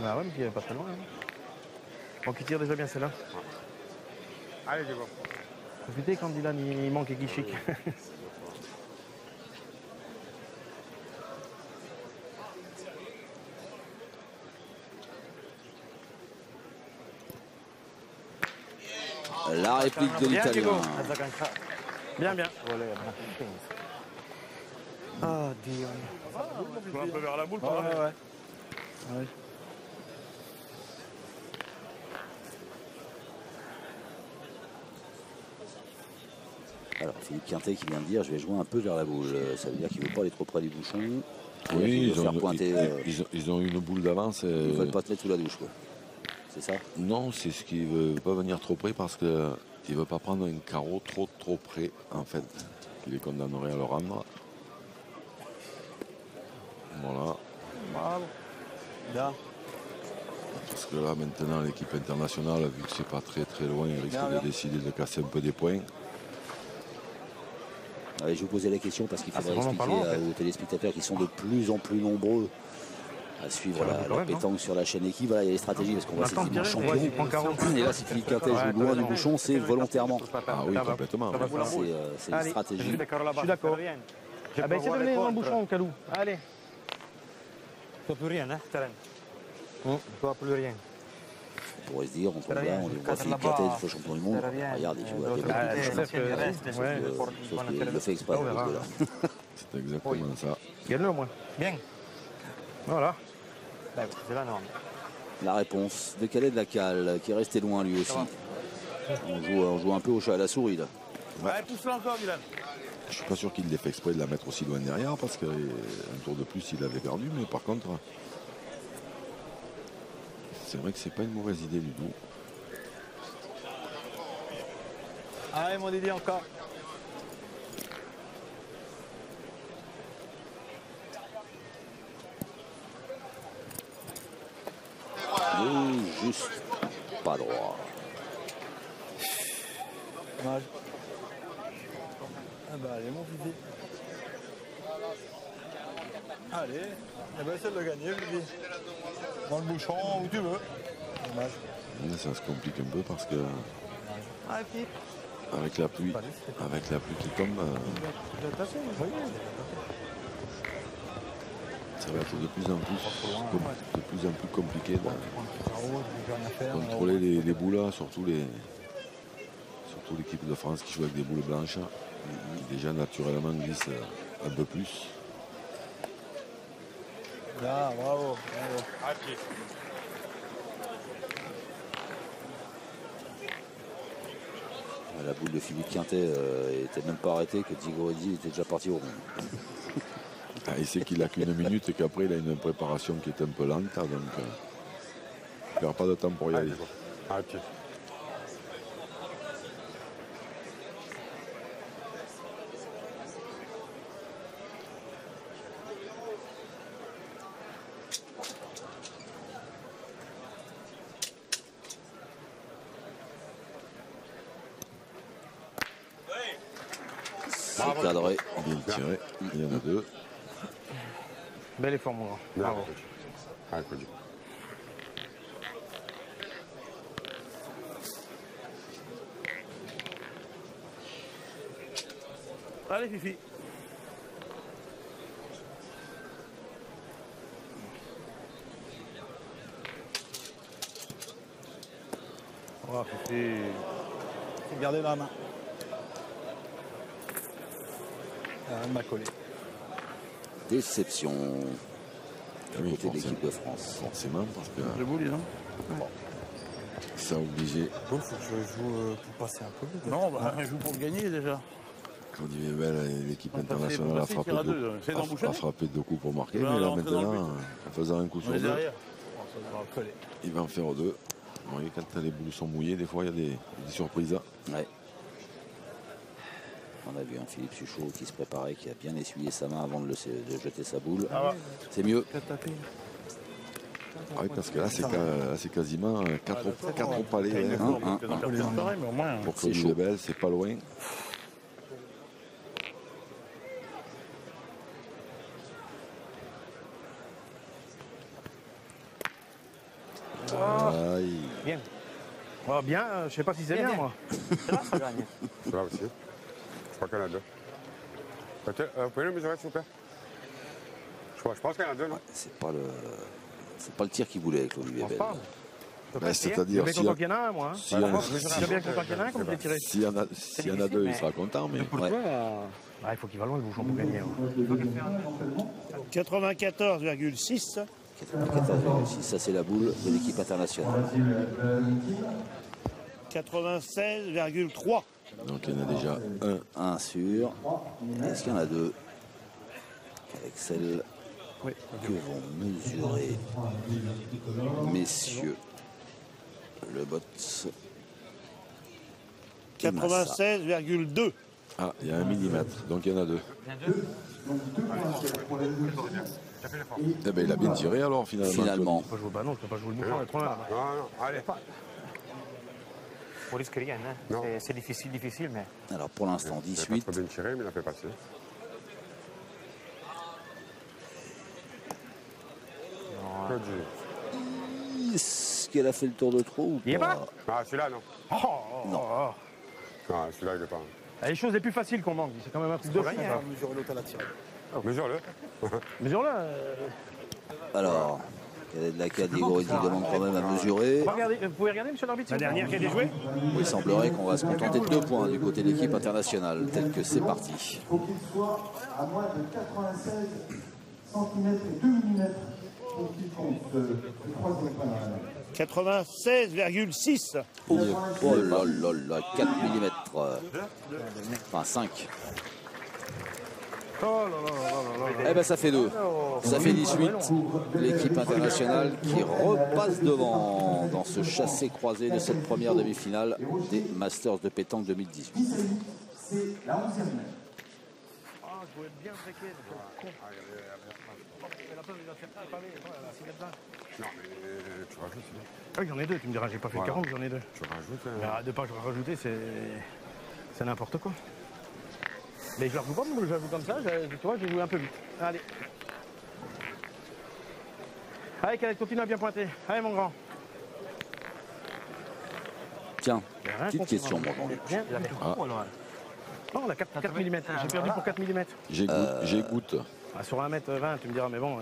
Ah ouais, mais il est pas très loin. Hein. Bon, qui tire déjà bien celle-là. allez, Diego. Profitez quand Dylan il manque et qu'il chic. La réplique de Bien, Diego. l'Italien. Bien, bien. Ah, Dion. Je vais un peu vers la boule. Ouais. Alors Philippe Quintet qui vient de dire je vais jouer un peu vers la boule. Ça veut dire qu'il ne veut pas aller trop près du bouchon. Oui, Ils ont une boule d'avance. Ils ne veulent pas te mettre sous la douche, quoi. C'est ça? Non, c'est ce qu'il ne veut pas venir trop près parce qu'il ne veut pas prendre un carreau trop près, en fait, qui les condamnerait à le rendre. Voilà. Bravo. Là. Parce que là, maintenant, l'équipe internationale, vu que c'est pas très loin, il risque de décider de casser un peu des points. Ouais, je vous posais la question parce qu'il faudrait expliquer loin, en fait. aux téléspectateurs qui sont de plus en plus nombreux à suivre la pétanque sur la chaîne équipe. Voilà, il y a les stratégies parce qu'on voit ces dimanches champions. Et là, si Philippe Quintet joue loin du bouchon, c'est volontairement. Ah oui, complètement. C'est une stratégie. Je suis d'accord. Ah ben, essaie de venir dans le bouchon, Calou. Allez. Tu n'as plus rien, hein, Terrain. Tu n'as plus rien. On pourrait se dire, on voit Philippe Quintet, il faut champion du monde. Regarde, il joue à sauf qu'il le fait exprès. C'est exactement ça. Gagne-le au moins. Bien. Voilà. C'est la norme. La réponse de Calais de la Cale, qui est resté loin lui aussi. On joue un peu au chat à la souris là. Ouais, pousse-la encore, Milan. Je suis pas sûr qu'il l'ait fait exprès de la mettre aussi loin derrière parce qu'un tour de plus il avait perdu, mais par contre c'est vrai que c'est pas une mauvaise idée du tout. Allez mon Didier encore. Juste pas droit. Dommage. Ah bah allez mon Fifi. Allez, eh ben, essaie de le gagner, Fifi. Dans le bouchon, où tu veux. Dommage. Ça se complique un peu parce que Ah, avec la pluie qui tombe, ça va être de plus en plus compliqué de contrôler les boules, surtout l'équipe de France qui joue avec des boules blanches. Déjà naturellement glisse un peu plus. Là, bravo. La boule de Philippe Quintet était même pas arrêtée que Digoridi était déjà parti au rond. Il sait qu'il a qu'une minute et qu'après il a une préparation qui est un peu lente, donc il perd pas de temps pour y aller. C'est cadré. Bien tiré, il y en a deux. Bel effort, mon grand. Bravo. Allez, Fifi. Oh, Fifi. Gardez la main. Elle m'a collé. Déception du côté de l'équipe de France. Forcément, parce que Le bout, dis donc. ça a obligé. Bon, faut que je joue pour passer un peu. Non, bah, je joue pour gagner déjà. Claudie Weber, l'équipe On internationale a passait, tire à deux. C'est d'emboucher. frappé deux coups pour marquer, Ben, mais là on rentre dans le maintenant, en faisant un coup On sur est deux, derrière. il va en faire deux. Vous voyez, quand les boules sont mouillées, des fois il y a des surprises. Ouais. On a vu un Philippe Suchot qui se préparait, qui a bien essuyé sa main avant de jeter sa boule. C'est mieux. Ah oui, parce que là, c'est quasiment 4 palais. Pour Claudie Weber, c'est pas loin. Aïe. Bien. Oh, bien, je sais pas si c'est bien, moi. Ça gagne. Là aussi. Je crois qu'il y en a deux. Vous pouvez le mesurer, s'il vous plaît? Je pense qu'il y en a deux, non? C'est pas le tir qu'il voulait avec Claudie Weber. C'est-à-dire, s'il y en a un, moi. S'il y en a un, comme tiré. S'il y en a deux, il sera content. Mais il faut qu'il va loin le bouchon pour gagner. 94,6. 94,6, ça c'est la boule de l'équipe internationale. 96,3. donc il y en a déjà Un sur. Est-ce qu'il y en a deux? Avec celle que vont mesurer messieurs le bot. 96,2. Ah, il y a 1 millimètre, donc il y en a deux. Eh ben, il a bien tiré alors finalement. Tu peux pas jouer, non, tu peux pas jouer le bouchon, trop là. Non, allez. On risque rien, hein. C'est difficile, mais... Alors pour l'instant, Il n'a 18. pas trop bien tiré, mais il a fait passer. Est-ce qu'elle a fait le tour de trop ou pas? Ah, celui-là, non. Non. Ah, celui-là, il est pas. Les choses les plus faciles qu'on manque, c'est quand même un truc de fou. Mesure l'autre à la tire. Mesure-le. Mesure-le. Alors, Digoridi demande quand même à mesurer. Vous pouvez regarder, monsieur l'arbitre? La dernière qui a déjoué. Il semblerait qu'on va se contenter de 2 points du côté de l'équipe internationale, tel que c'est parti. Il faut qu'il soit à moins de 96 cm et 2 mm pour qu'il compte ce troisième point. 96,6. Oh là là là, 4 mm. Enfin 5. Eh ben ça fait 2. Ça fait 18. L'équipe internationale qui repasse devant dans ce chassé croisé de cette première demi-finale des Masters de pétanque 2018. C'est la 11e mètre. Ah, je voulais bien breaker. Non, mais tu rajoutes. Ah, j'en ai 2, tu me diras, j'ai pas fait 40, j'en ai 2. Tu rajoutes. Mais arrête de pas rajouter, c'est n'importe quoi. Mais je la joue pas, moi je la joue comme ça, tu vois, j'ai joué un peu vite. Allez. Allez, Khaled, continue à bien pointer. Allez, mon grand. Tiens, petite question, mon grand. Non, on a 4 mm. J'ai perdu pour 4 mm. J'écoute. Ah, sur 1m20, tu me diras, mais bon,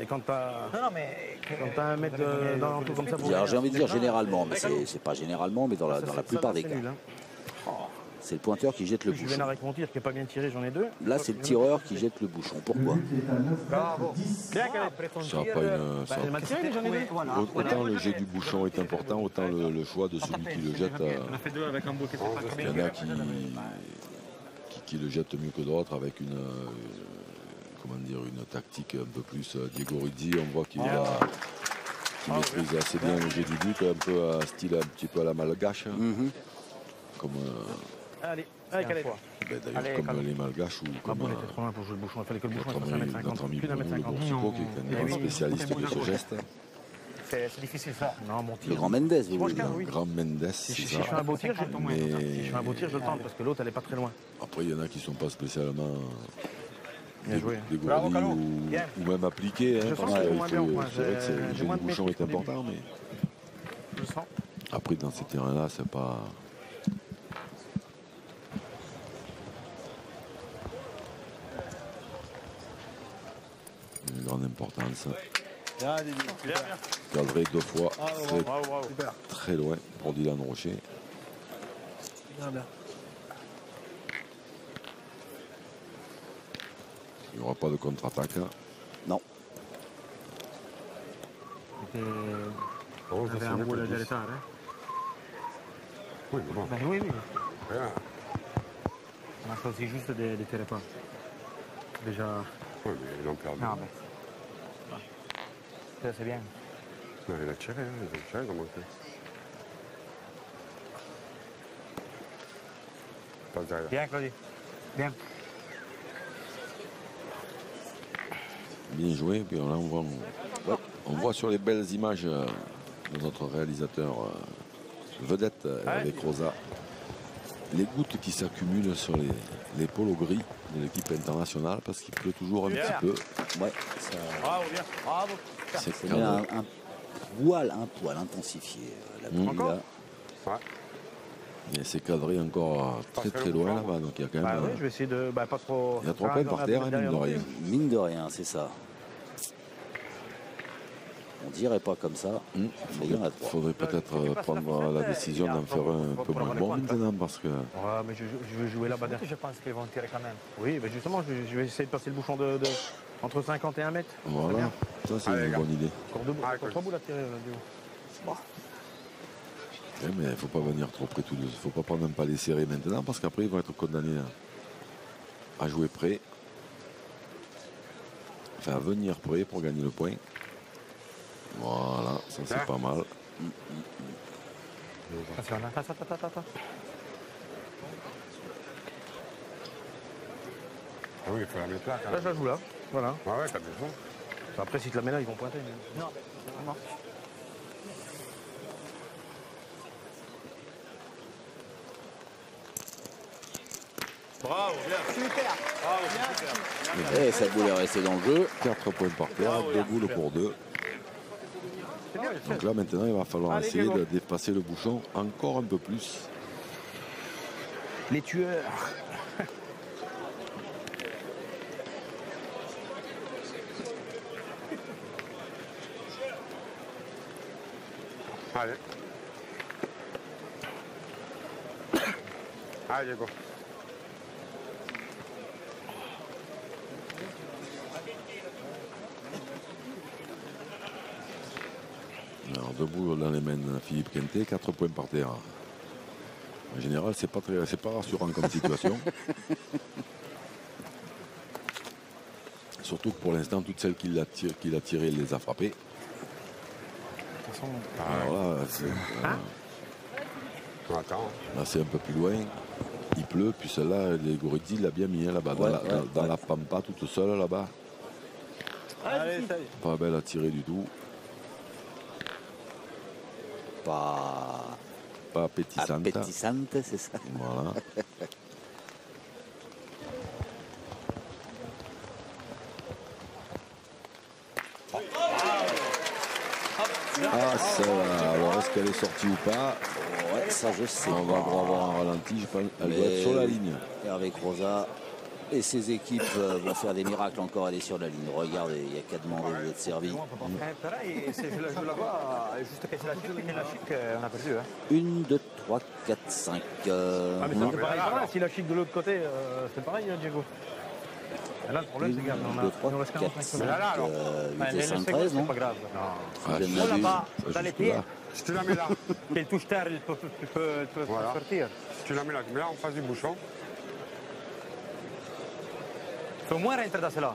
quand t'as un mètre dans l'entour comme ça... Alors, j'ai envie de dire généralement, mais c'est pas généralement, mais dans la plupart des cas. C'est le pointeur qui jette le bouchon. Je viens avec mon tir qui n'est pas bien tiré, j'en ai 2. Là, c'est le tireur qui jette le bouchon. Pourquoi? Bravo. Bien, Ça n'a pas une... ça mal tiré, j'en ai 2. Autant le jet du bouchon est important, autant le choix de celui qui le jette. On a fait 2 avec un bouquet. Il y en a qui le jettent mieux que d'autres avec une... comment dire, une tactique un peu plus Diego Rizzi. On voit qu'il maîtrise assez bien le jet du but, un peu à style un petit peu à la malgache. Comme... Allez, Khaled. D'ailleurs, comme les malgaches ou comme... on était trop loin pour jouer le bouchon, il fallait que le bouchon fasse 1m50. Notre ami Plus Bruno Boursico, qui est un grand spécialiste de ce geste. C'est difficile ça. Non, mon tir. Le grand Mendes, vous voulez dire. Le grand Mendes, c'est Si ça. je fais un beau tir, si je fais un beau tir, je le tente parce que l'autre, elle est pas très loin. Après, il y en a qui ne sont pas spécialement Bravo, Calou. ou même appliqués. Je sens que moins bien. C'est vrai que le jet du bouchon est important, mais Je le sens. après, dans ces terrains-là, c'est pas... une grande importance. Cadré 2 fois, très loin pour Dylan Rocher. Il n'y aura pas de contre-attaque. Non. Oh, Avait un bout de l'état, hein. Oui, bon. Ben oui. Rien. On a choisi juste des téléphones. Déjà. Oui, mais ils l'ont perdu. Non, mais. Ça, c'est bien. Non, il a tiré, hein. Ils ont tiré comme ça. Passe derrière. Bien, Claudie. Bien. Bien joué. Puis là, on voit sur les belles images de notre réalisateur vedette avec Rosa les gouttes qui s'accumulent sur l'épaule au gris de l'équipe internationale parce qu'il pleut toujours un petit peu. Ouais, Bravo, bien. Bravo. C'est un poil intensifié. La pluie, là. Et c'est cadré encore très loin là-bas, donc il y a quand même... oui, je vais essayer de pas trop... Il y a 3 peines par terre, mine de rien. Mine de rien, c'est ça. On dirait pas comme ça, mais il y en a 3. Il faudrait peut-être prendre la décision d'en faire un peu moins bon maintenant parce que... Ouais, mais je vais jouer là-bas derrière. Je pense qu'ils vont tirer quand même. Oui, mais justement, je vais essayer de passer le bouchon entre 50 et 1 mètre. Voilà, ça c'est une bonne idée. Encore 3 boules à tirer là, du haut. Mais il ne faut pas venir trop près tous deux. Il ne faut pas prendre un palais serré maintenant parce qu'après ils vont être condamnés à jouer près. Enfin à venir près pour gagner le point. Voilà, ça c'est pas mal. Attends. Ah oui, il faut la mettre là. Là, je la joue là. Voilà. Ouais, t'as bien joué. Après, si tu la mets là, ils vont pointer. Non. Bravo, bien. Super. Bravo, super. Et cette boule est restée dans le jeu. 4 points par terre, 2 boules pour 2. Donc là maintenant il va falloir essayer de dépasser le bouchon encore un peu plus. Les tueurs. Allez. Allez, go. Alors 2 debout dans les mains de Philippe Quintet, 4 points par terre. En général, c'est pas rassurant comme situation. Surtout que pour l'instant, toutes celles qu'il a tirées, il les a frappées. Alors là, c'est un peu plus loin. Il pleut, puis celle-là, les Gorizzi, il l'a bien mis là-bas, dans la pampa, toute seule là-bas. Pas belle à tirer du tout. Pas appétissante. Appétissante, c'est ça. Voilà. Ah, ça, alors est-ce qu'elle est sortie ou pas? Ouais, ça je sais. On va voir un ralenti, je pense. Elle doit être sur la ligne. Hervé Croza et ses équipes vont faire des miracles encore, elle est sur la ligne. Regardez, il n'y a qu'à demander d'être servi. Pareil, je la vois juste qu'elle la chic, on a perdu. 1, 2, 3, 4, 5. Ah, mais ça c'est pareil, si la chic de l'autre côté, c'est pareil, Diego. Et là, le problème, c'est qu'on a 4, 5, 8 et 5, 13, non? C'est pas grave. Là-bas, dans les pieds. Si tu la mets là. Quelle touche terre, il peut sortir. Si tu la mets là, en face du bouchon. Il faut au moins rentrer dans cela.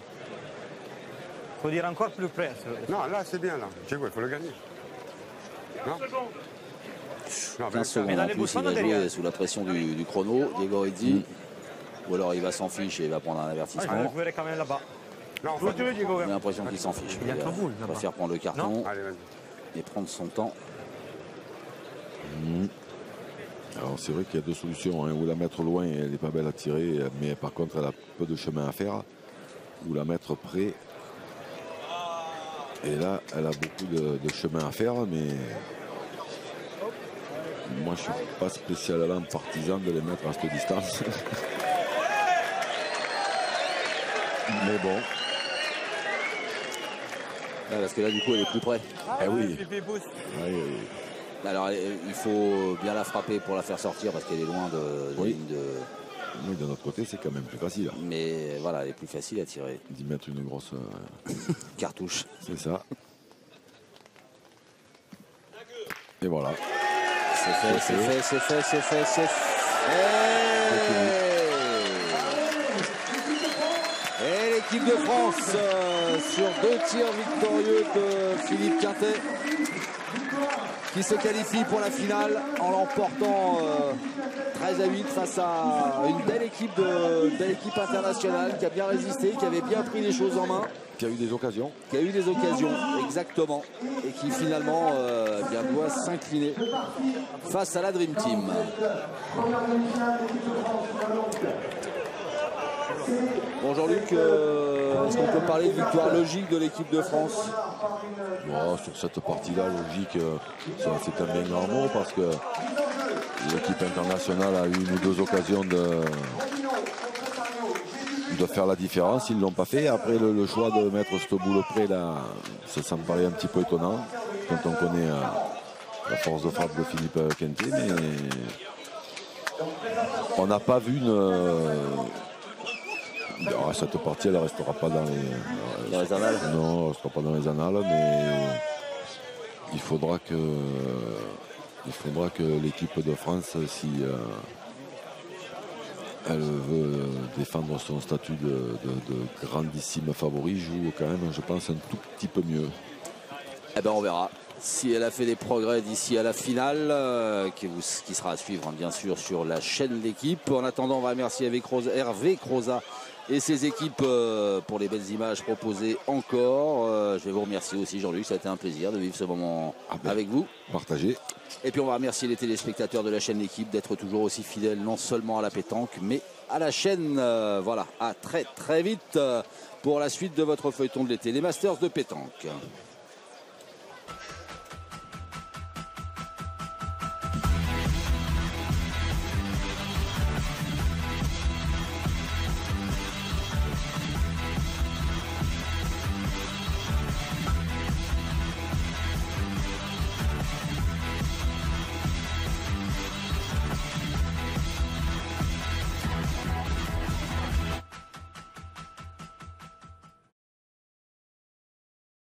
Il faut dire encore plus près. Non, là, c'est bien, là. Diego, il faut le gagner. Non 15 secondes en plus, il va jouer sous la pression du chrono, Diego Rizzi. Ou alors il va s'en ficher et il va prendre un avertissement. Je verrai quand même là-bas. J'ai l'impression qu'il s'en fiche. Il préfère prendre le carton et prendre son temps. Alors c'est vrai qu'il y a deux solutions, hein, ou la mettre loin et elle n'est pas belle à tirer, mais par contre elle a peu de chemin à faire, ou la mettre près. Et là elle a beaucoup de chemin à faire, mais moi je suis pas spécialement partisan de les mettre à cette distance. Mais bon. Ah, parce que là du coup elle est plus près. Eh oui. Alors il faut bien la frapper pour la faire sortir parce qu'elle est loin de la ligne de... Oui, de notre côté c'est quand même plus facile. Mais voilà, elle est plus facile à tirer. D'y mettre une grosse cartouche. C'est ça. Et voilà. C'est fait, c'est fait, c'est fait, c'est fait, c'est fait. Et l'équipe de France sur 2 tirs victorieux de Philippe Quintet qui se qualifie pour la finale en l'emportant 13-8 face à une belle équipe internationale qui a bien résisté, qui avait bien pris les choses en main. Qui a eu des occasions. Qui a eu des occasions, exactement. Et qui finalement bien doit s'incliner face à la Dream Team. Bon Jean-Luc, est-ce qu'on peut parler de victoire logique de l'équipe de France? Bon, sur cette partie-là, logique, c'est un bien grand mot parce que l'équipe internationale a eu une ou deux occasions de faire la différence. Ils ne l'ont pas fait. Après, le choix de mettre cette boule près, là, ça me paraît un petit peu étonnant quand on connaît la force de frappe de Philippe Quintet. Mais on n'a pas vu alors, cette partie, elle ne restera pas dans les annales. Non, elle ne restera pas dans les annales, mais il faudra que l'équipe de France, si elle veut défendre son statut de grandissime favori, joue quand même, je pense, un tout petit peu mieux. Eh ben on verra. Si elle a fait des progrès d'ici à la finale, qui sera à suivre bien sûr sur la chaîne d'équipe. En attendant, on va remercier Hervé Croza et ses équipes pour les belles images proposées encore. Je vais vous remercier aussi Jean-Luc, ça a été un plaisir de vivre ce moment avec vous. Partagé. Et puis on va remercier les téléspectateurs de la chaîne d'équipe d'être toujours aussi fidèles non seulement à la pétanque mais à la chaîne. Voilà, à très très vite pour la suite de votre feuilleton de l'été, les Masters de pétanque.